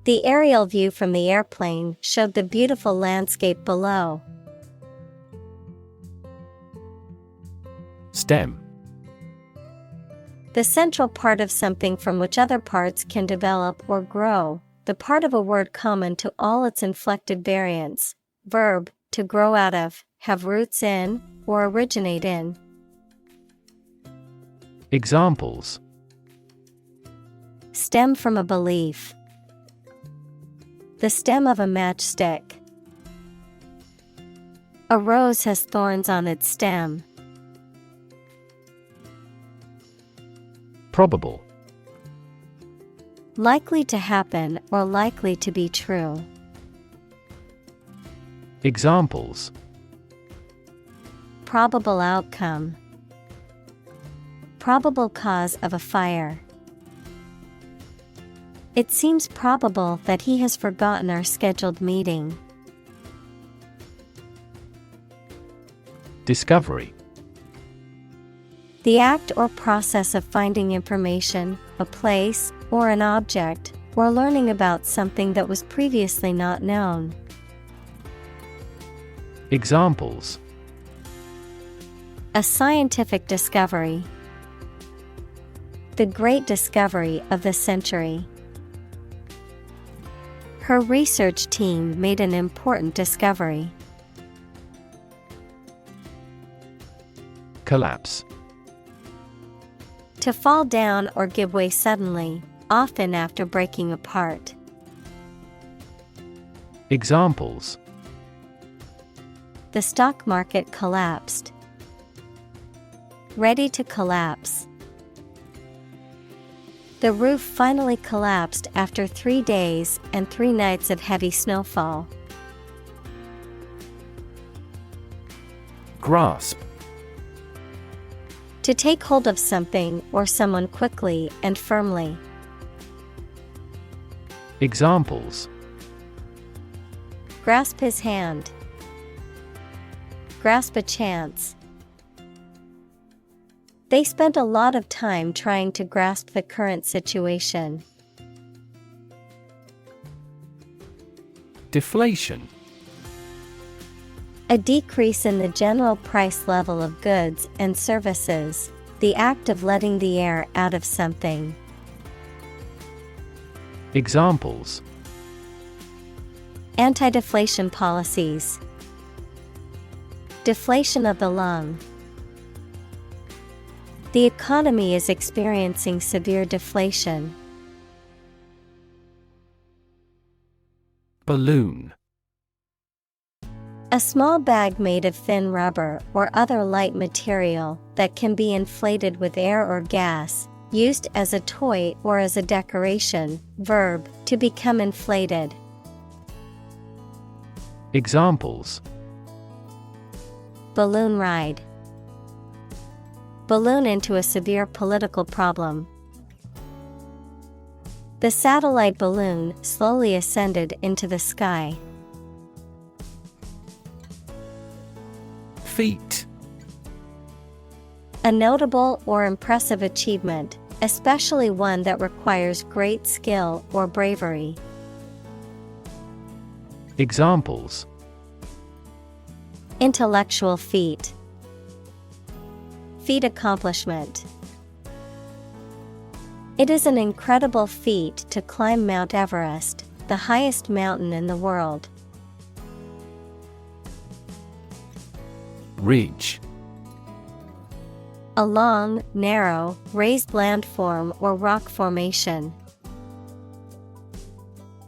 The aerial view from the airplane showed the beautiful landscape below. Stem. The central part of something from which other parts can develop or grow, the part of a word common to all its inflected variants. Verb, to grow out of, have roots in, or originate in. Examples: Stem from a belief. The stem of a matchstick. A rose has thorns on its stem. Probable. Likely to happen or likely to be true. Examples: Probable outcome. Probable cause of a fire. It seems probable that he has forgotten our scheduled meeting. Discovery. The act or process of finding information, a place, or an object, or learning about something that was previously not known. Examples: A scientific discovery. The great discovery of the century. Her research team made an important discovery. Collapse. To fall down or give way suddenly, often after breaking apart. Examples: The stock market collapsed. Ready to collapse. The roof finally collapsed after 3 days and 3 nights of heavy snowfall. Grasp. To take hold of something or someone quickly and firmly. Examples: Grasp his hand. Grasp a chance. They spent a lot of time trying to grasp the current situation. Deflation. A decrease in the general price level of goods and services, the act of letting the air out of something. Examples: Anti-deflation policies. Deflation of the lung. The economy is experiencing severe deflation. Balloon. A small bag made of thin rubber or other light material that can be inflated with air or gas, used as a toy or as a decoration. Verb, to become inflated. Examples: Balloon ride. Balloon into a severe political problem. The satellite balloon slowly ascended into the sky. Feat. A notable or impressive achievement, especially one that requires great skill or bravery. Examples: Intellectual feat. Feat accomplishment. It is an incredible feat to climb Mount Everest, the highest mountain in the world. Ridge. A long, narrow, raised landform or rock formation.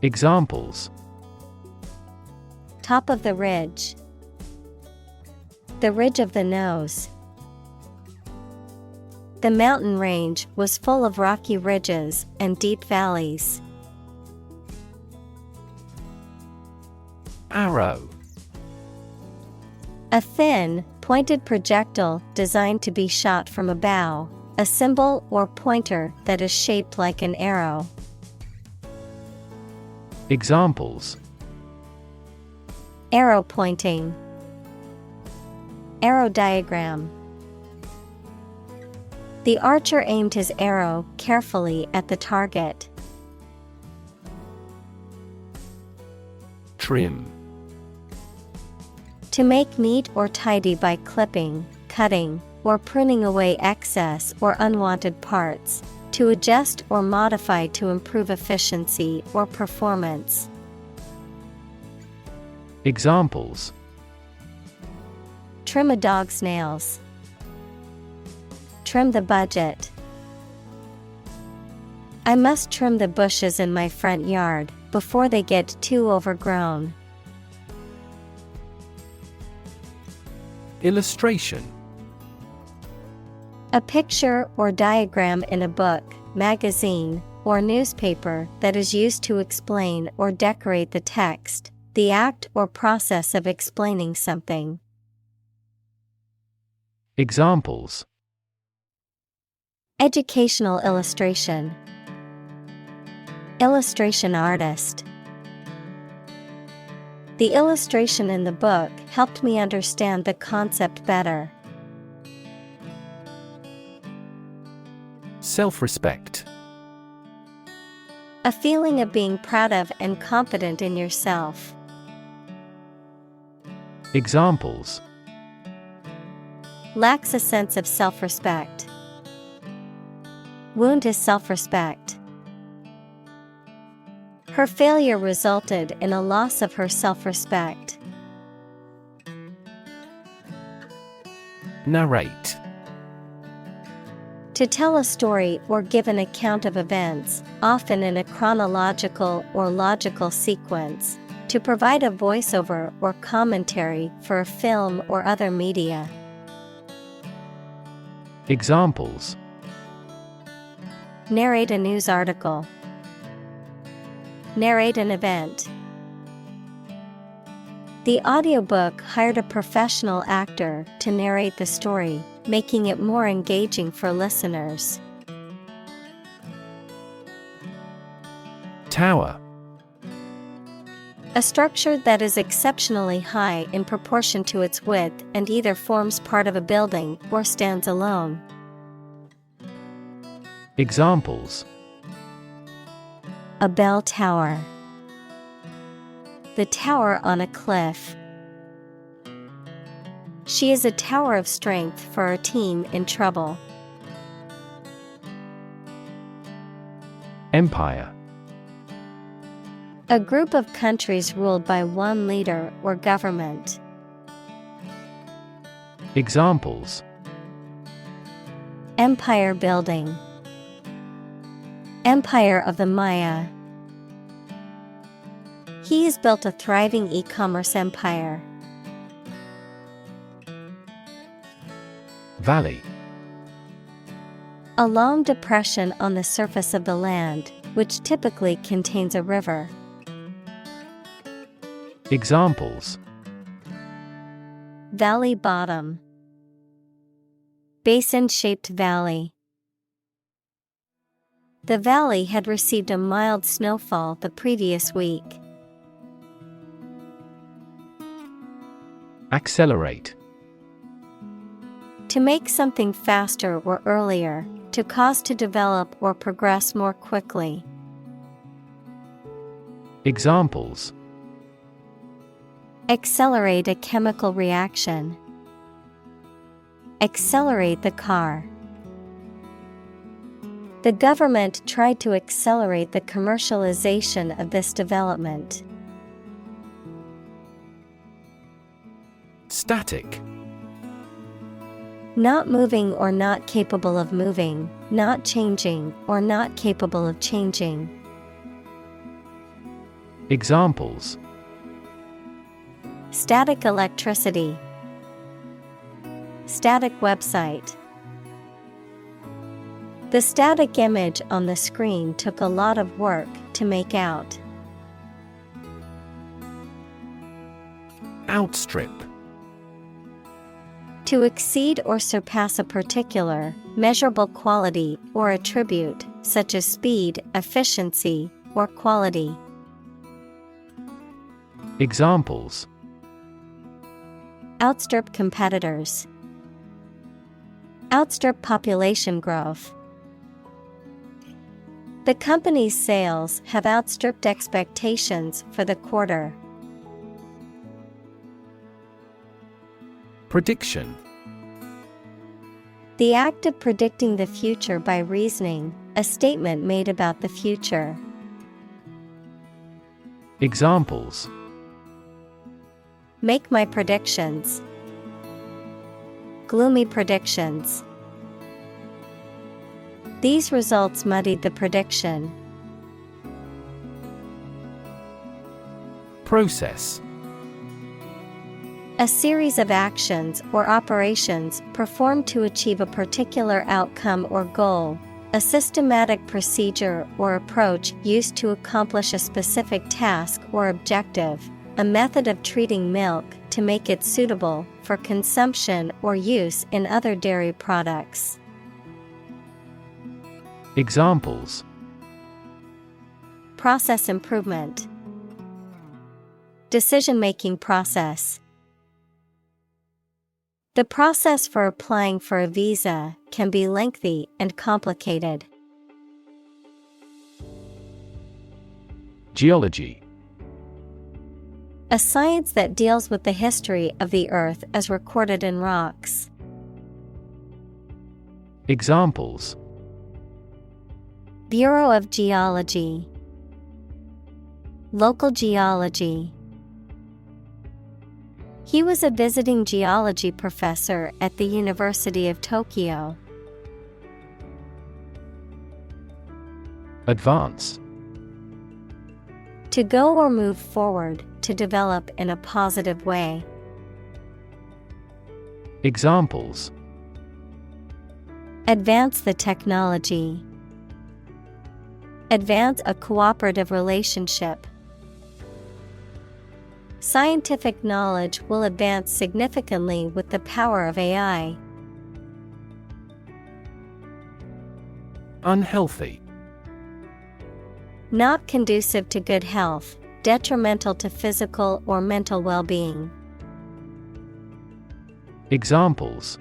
Examples: Top of the ridge. The ridge of the nose. The mountain range was full of rocky ridges and deep valleys. Arrow. A thin, pointed projectile designed to be shot from a bow, a symbol or pointer that is shaped like an arrow. Examples: Arrow pointing. Arrow diagram. The archer aimed his arrow carefully at the target. Trim. To make neat or tidy by clipping, cutting, or pruning away excess or unwanted parts. To adjust or modify to improve efficiency or performance. Examples: Trim a dog's nails. Trim the budget. I must trim the bushes in my front yard before they get too overgrown. Illustration. A picture or diagram in a book, magazine, or newspaper that is used to explain or decorate the text, the act or process of explaining something. Examples: Educational illustration. Illustration artist. The illustration in the book helped me understand the concept better. Self-respect. A feeling of being proud of and confident in yourself. Examples: Lacks a sense of self-respect. Wound his self-respect. Her failure resulted in a loss of her self-respect. Narrate. To tell a story or give an account of events, often in a chronological or logical sequence. To provide a voiceover or commentary for a film or other media. Examples: Narrate a news article. Narrate an event. The audiobook hired a professional actor to narrate the story, making it more engaging for listeners. Tower. A structure that is exceptionally high in proportion to its width and either forms part of a building or stands alone. Examples: A bell tower. The tower on a cliff. She is a tower of strength for a team in trouble. Empire. A group of countries ruled by one leader or government. Examples: Empire building. Empire of the Maya. He has built a thriving e-commerce empire. Valley. A long depression on the surface of the land, which typically contains a river. Examples: Valley bottom. Basin-shaped valley. The valley had received a mild snowfall the previous week. Accelerate. To make something faster or earlier, to cause to develop or progress more quickly. Examples: Accelerate a chemical reaction. Accelerate the car. The government tried to accelerate the commercialization of this development. Static. Not moving or not capable of moving, not changing or not capable of changing. Examples: Static electricity. Static website. The static image on the screen took a lot of work to make out. Outstrip. To exceed or surpass a particular, measurable quality or attribute, such as speed, efficiency, or quality. Examples: Outstrip competitors. Outstrip population growth. The company's sales have outstripped expectations for the quarter. Prediction. The act of predicting the future by reasoning, a statement made about the future. Examples: Make my predictions. Gloomy predictions. These results muddied the prediction. Process. A series of actions or operations performed to achieve a particular outcome or goal, a systematic procedure or approach used to accomplish a specific task or objective, a method of treating milk to make it suitable for consumption or use in other dairy products. Examples: Process improvement. Decision-making process. The process for applying for a visa can be lengthy and complicated. Geology. A science that deals with the history of the Earth as recorded in rocks. Examples: Bureau of Geology. Local geology. He was a visiting geology professor at the University of Tokyo. Advance. To go or move forward, to develop in a positive way. Examples: Advance the technology. Advance a cooperative relationship. Scientific knowledge will advance significantly with the power of AI. Unhealthy. Not conducive to good health, detrimental to physical or mental well-being. Examples: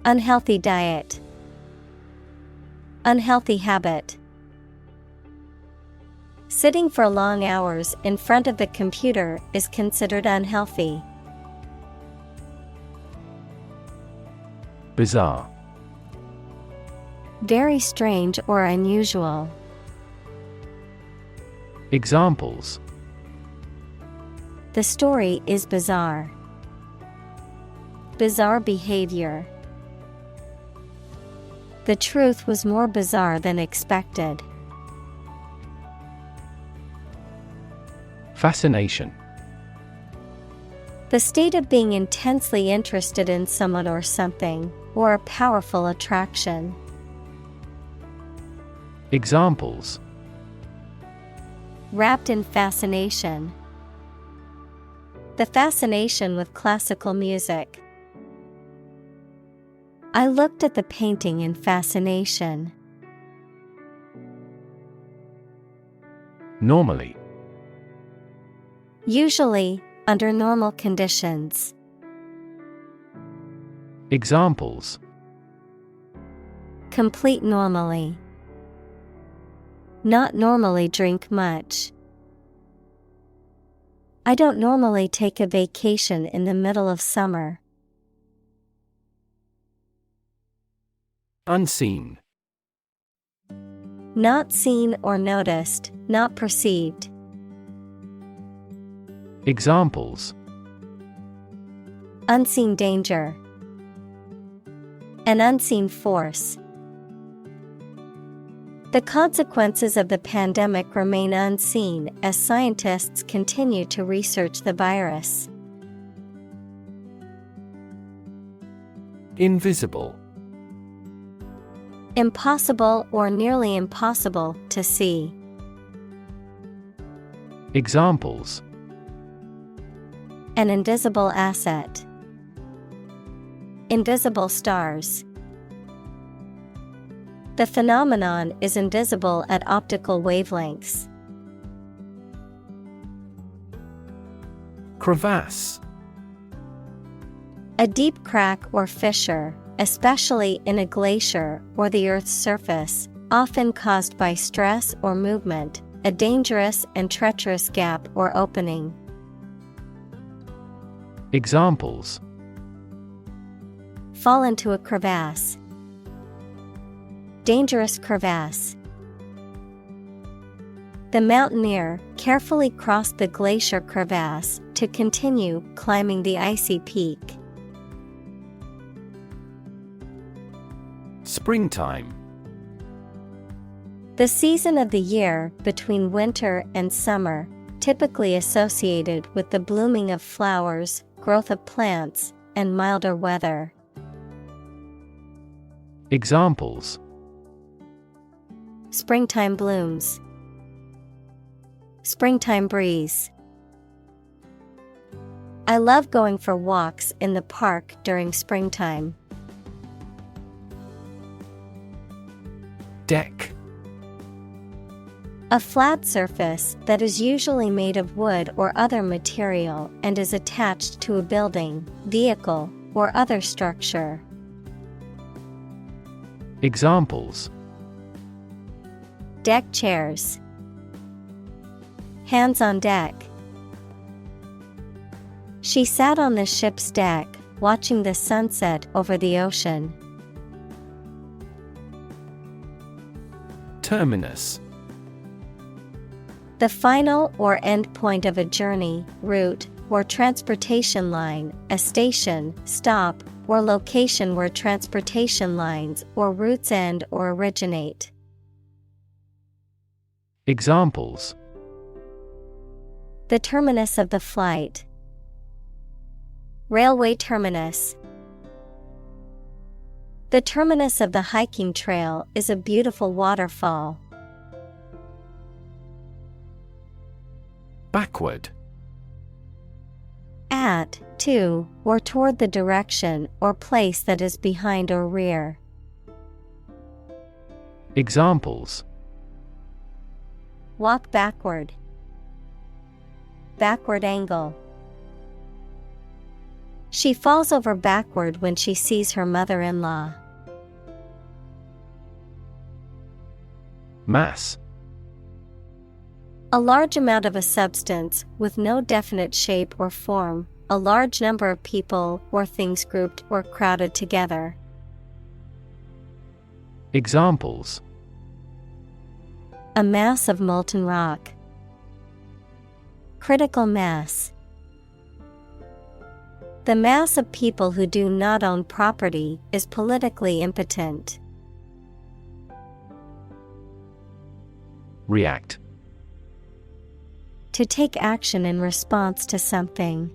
Unhealthy diet. Unhealthy habit. Sitting for long hours in front of the computer is considered unhealthy. Bizarre. Very strange or unusual. Examples: The story is bizarre. Bizarre behavior. The truth was more bizarre than expected. Fascination. The state of being intensely interested in someone or something, or a powerful attraction. Examples: Wrapped in fascination. The fascination with classical music. I looked at the painting in fascination. Normally. Usually, under normal conditions. Examples: Complete normally. Not normally drink much. I don't normally take a vacation in the middle of summer. Unseen. Not seen or noticed, not perceived. Examples: Unseen danger. An unseen force. The consequences of the pandemic remain unseen as scientists continue to research the virus. Invisible. Impossible or nearly impossible to see. Examples: An invisible asset. Invisible stars. The phenomenon is invisible at optical wavelengths. Crevasse. A deep crack or fissure, especially in a glacier or the Earth's surface, often caused by stress or movement, a dangerous and treacherous gap or opening. Examples: Fall into a crevasse. Dangerous crevasse. The mountaineer carefully crossed the glacier crevasse to continue climbing the icy peak. Springtime. The season of the year between winter and summer, typically associated with the blooming of flowers, growth of plants, and milder weather. Examples: Springtime blooms. Springtime breeze. I love going for walks in the park during springtime. Deck. A flat surface that is usually made of wood or other material and is attached to a building, vehicle, or other structure. Examples: Deck chairs. Hands on deck. She sat on the ship's deck, watching the sunset over the ocean. Terminus. The final or end point of a journey, route, or transportation line, a station, stop, or location where transportation lines or routes end or originate. Examples: The terminus of the flight. Railway terminus. The terminus of the hiking trail is a beautiful waterfall. Backward. At, to, or toward the direction or place that is behind or rear. Examples: Walk backward. Backward angle. She falls over backward when she sees her mother-in-law. Mass. A large amount of a substance with no definite shape or form, a large number of people or things grouped or crowded together. Examples: A mass of molten rock. Critical mass. The mass of people who do not own property is politically impotent. React. To take action in response to something.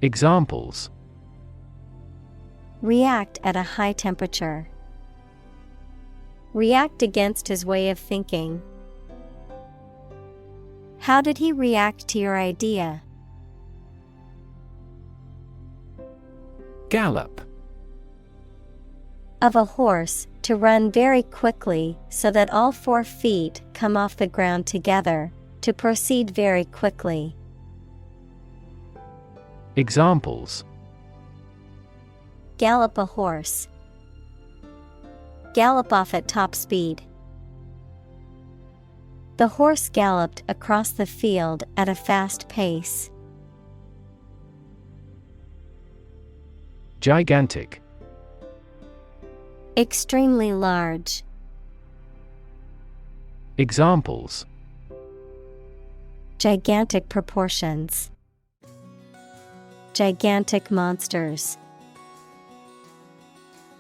Examples: react at a high temperature. React against his way of thinking. How did he react to your idea? Gallop. Of a horse, to run very quickly so that all 4 feet come off the ground together, to proceed very quickly. Examples: Gallop a horse. Gallop off at top speed. The horse galloped across the field at a fast pace. Gigantic. Extremely large. Examples: Gigantic proportions. Gigantic monsters.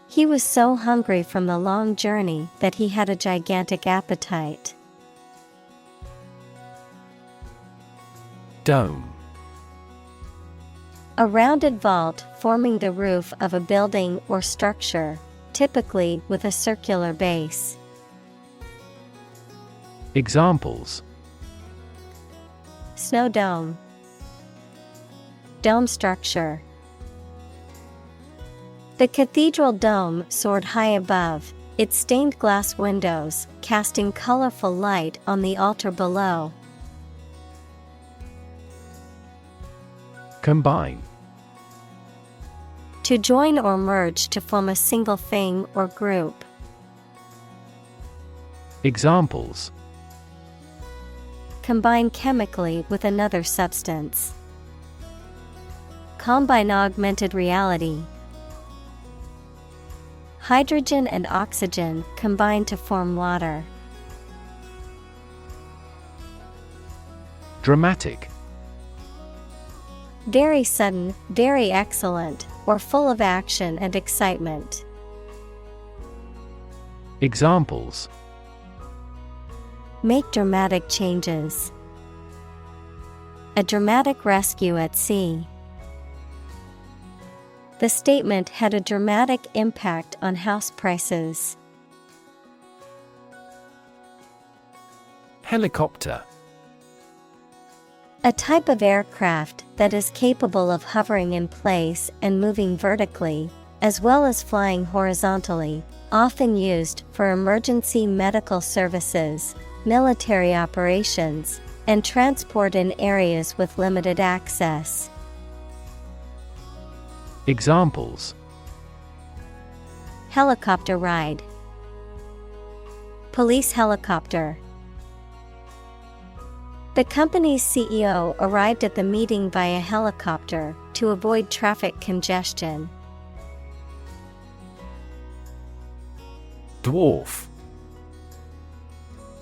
He was so hungry from the long journey that he had a gigantic appetite. Dome. A rounded vault forming the roof of a building or structure, typically with a circular base. Examples: Snow dome. Dome structure. The cathedral dome soared high above, its stained glass windows casting colorful light on the altar below. Combine. To join or merge to form a single thing or group. Examples: Combine chemically with another substance. Combine augmented reality. Hydrogen and oxygen combine to form water. Dramatic. Very sudden, very excellent, or full of action and excitement. Examples: Make dramatic changes. A dramatic rescue at sea. The statement had a dramatic impact on house prices. Helicopter. A type of aircraft that is capable of hovering in place and moving vertically, as well as flying horizontally, often used for emergency medical services, military operations, and transport in areas with limited access. Examples: Helicopter ride. Police helicopter. The company's CEO arrived at the meeting via helicopter to avoid traffic congestion. Dwarf.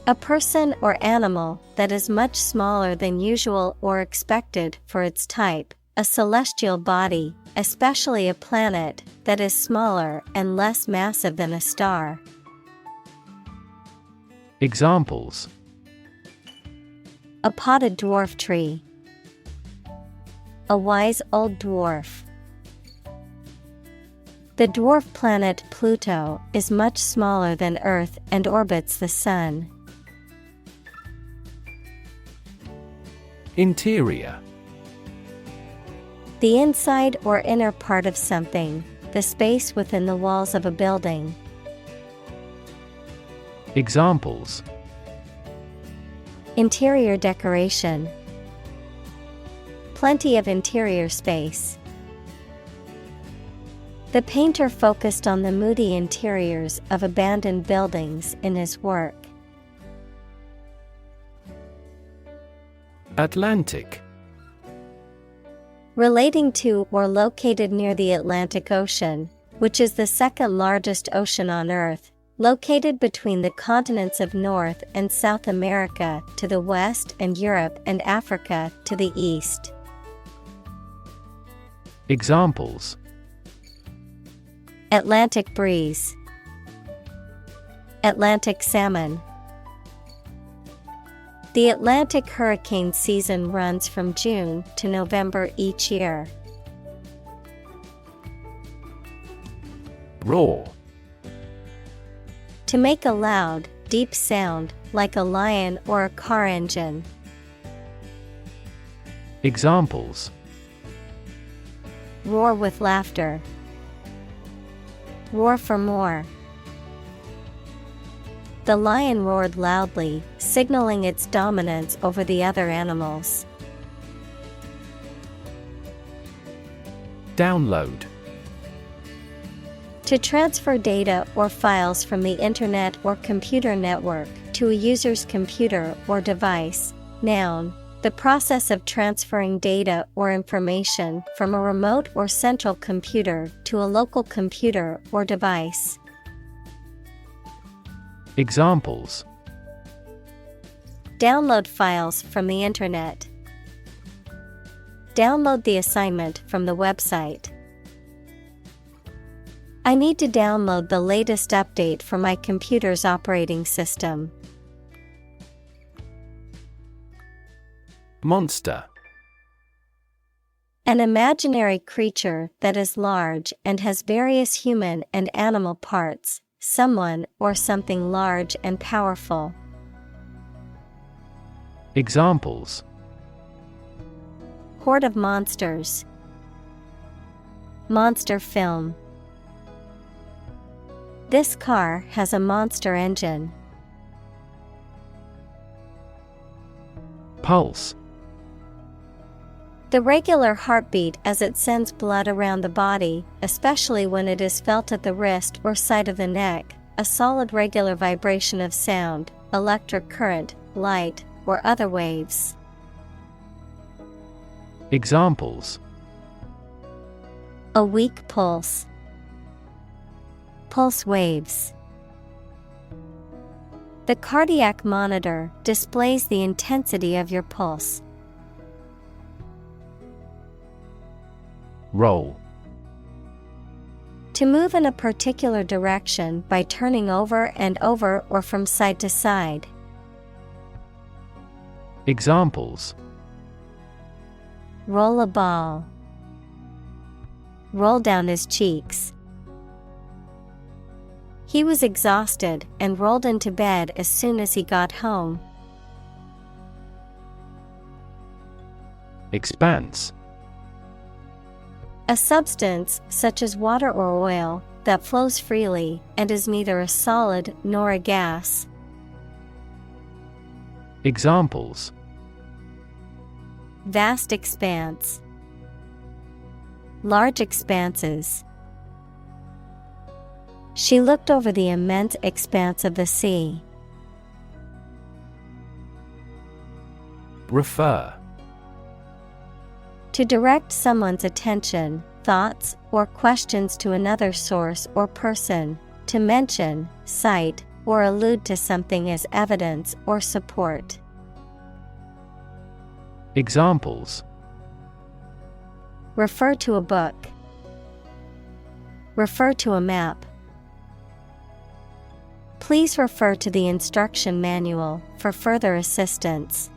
A person or animal that is much smaller than usual or expected for its type, a celestial body, especially a planet, that is smaller and less massive than a star. Examples: A potted dwarf tree. A wise old dwarf. The dwarf planet Pluto is much smaller than Earth and orbits the Sun. Interior. The inside or inner part of something, the space within the walls of a building. Examples: Interior decoration. Plenty of interior space. The painter focused on the moody interiors of abandoned buildings in his work. Atlantic. Relating to or located near the Atlantic Ocean, which is the second largest ocean on Earth, located between the continents of North and South America to the west and Europe and Africa to the east. Examples: Atlantic breeze. Atlantic salmon. The Atlantic hurricane season runs from June to November each year. Roar. To make a loud, deep sound, like a lion or a car engine. Examples: Roar with laughter. Roar for more. The lion roared loudly, signaling its dominance over the other animals. Download. To transfer data or files from the internet or computer network to a user's computer or device. Noun, the process of transferring data or information from a remote or central computer to a local computer or device. Examples: Download files from the internet. Download the assignment from the website. I need to download the latest update for my computer's operating system. Monster. An imaginary creature that is large and has various human and animal parts, someone or something large and powerful. Examples: Horde of monsters. Monster film. This car has a monster engine. Pulse. The regular heartbeat as it sends blood around the body, especially when it is felt at the wrist or side of the neck, a solid regular vibration of sound, electric current, light, or other waves. Examples: A weak pulse. Pulse waves. The cardiac monitor displays the intensity of your pulse. Roll. To move in a particular direction by turning over and over or from side to side. Examples: Roll a ball. Roll down his cheeks. He was exhausted and rolled into bed as soon as he got home. Expanse. A substance, such as water or oil, that flows freely and is neither a solid nor a gas. Examples: Vast expanse. Large expanses. She looked over the immense expanse of the sea. Refer. To direct someone's attention, thoughts, or questions to another source or person, to mention, cite, or allude to something as evidence or support. Examples: Refer to a book. Refer to a map. Please refer to the instruction manual for further assistance.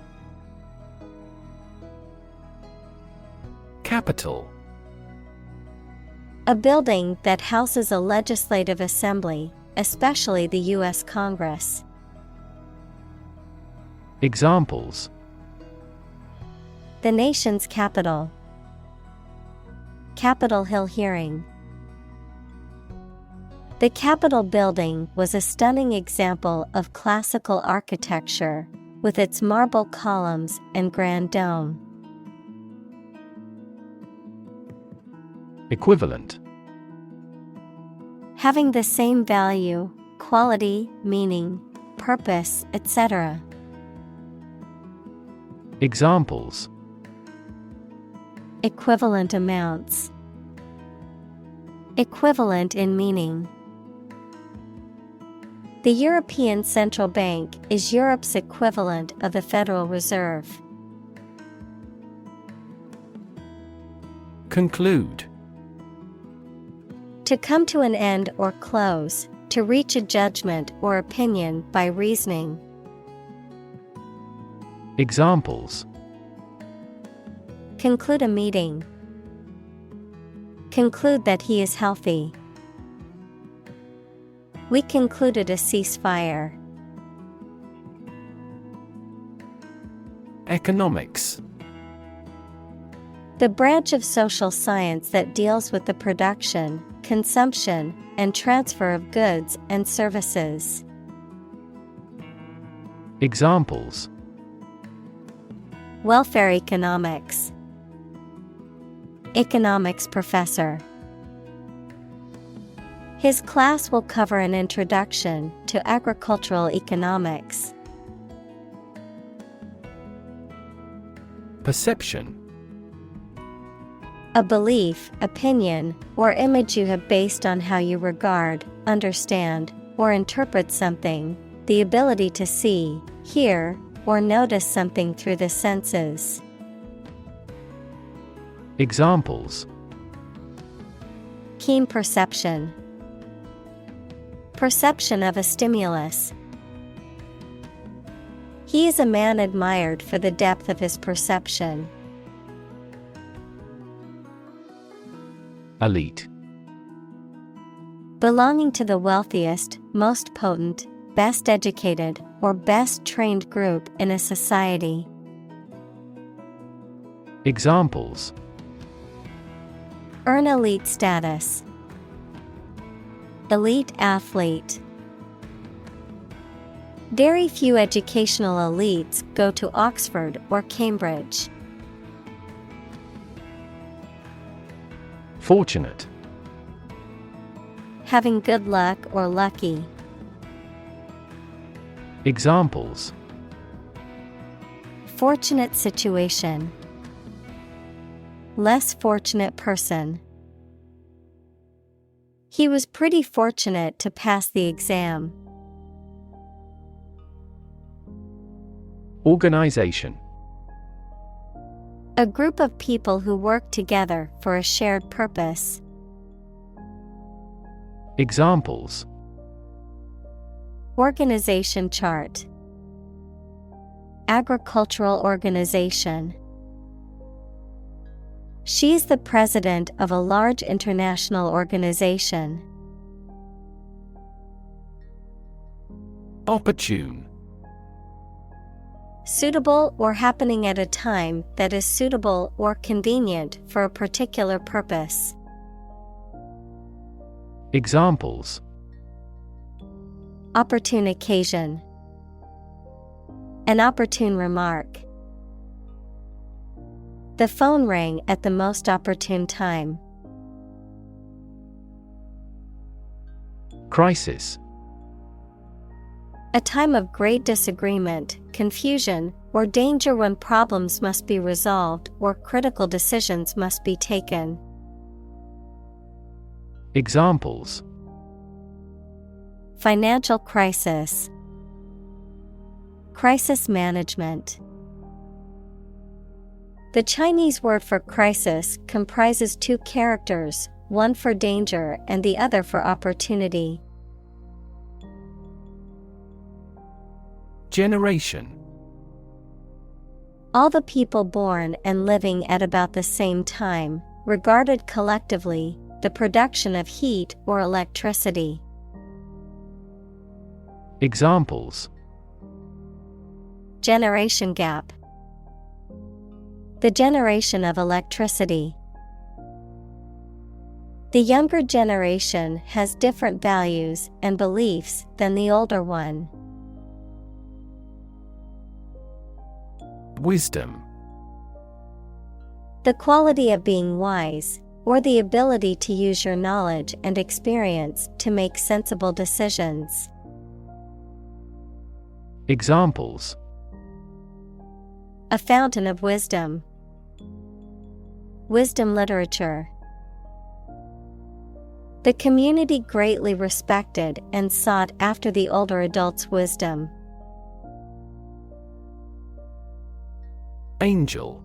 Capital. A building that houses a legislative assembly, especially the U.S. Congress. Examples: The nation's capital. Capitol Hill hearing. The Capitol building was a stunning example of classical architecture, with its marble columns and grand dome. Equivalent. Having the same value, quality, meaning, purpose, etc. Examples: Equivalent amounts. Equivalent in meaning. The European Central Bank is Europe's equivalent of the Federal Reserve. Conclude. To come to an end or close, to reach a judgment or opinion by reasoning. Examples: Conclude a meeting. Conclude that he is healthy. We concluded a ceasefire. Economics. The branch of social science that deals with the production, consumption, and transfer of goods and services. Examples: Welfare economics. Economics professor. His class will cover an introduction to agricultural economics. Perception. A belief, opinion, or image you have based on how you regard, understand, or interpret something, the ability to see, hear, or notice something through the senses. Examples: Keen perception. Perception of a stimulus. He is a man admired for the depth of his perception. Elite. Belonging to the wealthiest, most potent, best educated, or best trained group in a society. Examples: Earn elite status. Elite athlete. Very few educational elites go to Oxford or Cambridge. Fortunate. Having good luck or lucky. Examples: Fortunate situation. Less fortunate person. He was pretty fortunate to pass the exam. Organization. A group of people who work together for a shared purpose. Examples: Organization chart. Agricultural organization. She is the president of a large international organization. Opportune. Suitable or happening at a time that is suitable or convenient for a particular purpose. Examples: Opportune occasion. An opportune remark. The phone rang at the most opportune time. Crisis. A time of great disagreement, confusion, or danger when problems must be resolved or critical decisions must be taken. Examples: Financial crisis. Crisis management. The Chinese word for crisis comprises two characters, one for danger and the other for opportunity. Generation. All the people born and living at about the same time, regarded collectively, the production of heat or electricity. Examples: Generation gap. The generation of electricity. The younger generation has different values and beliefs than the older one. Wisdom. The quality of being wise, or the ability to use your knowledge and experience to make sensible decisions. Examples: A fountain of wisdom. Wisdom literature. The community greatly respected and sought after the older adult's wisdom. Angel.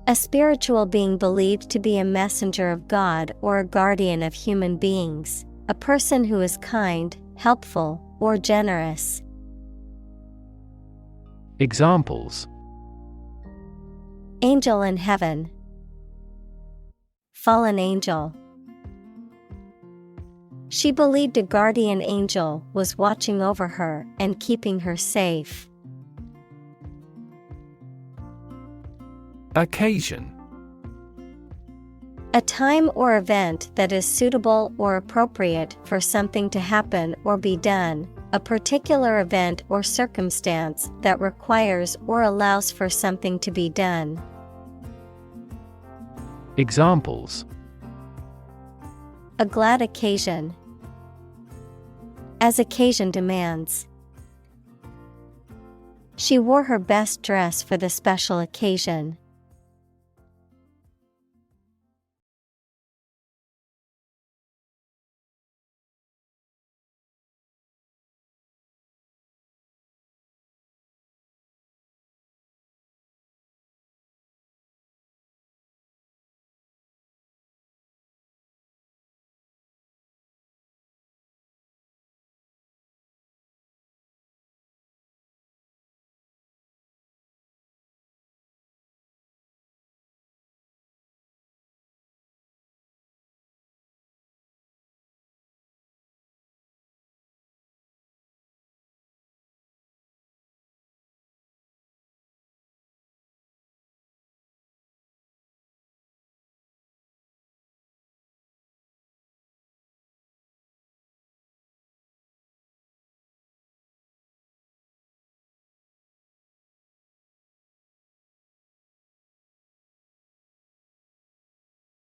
A spiritual being believed to be a messenger of God or a guardian of human beings, a person who is kind, helpful, or generous. Examples: Angel in heaven. Fallen angel. She believed a guardian angel was watching over her and keeping her safe. Occasion. A time or event that is suitable or appropriate for something to happen or be done, a particular event or circumstance that requires or allows for something to be done. Examples. A glad occasion. As occasion demands. She wore her best dress for the special occasion.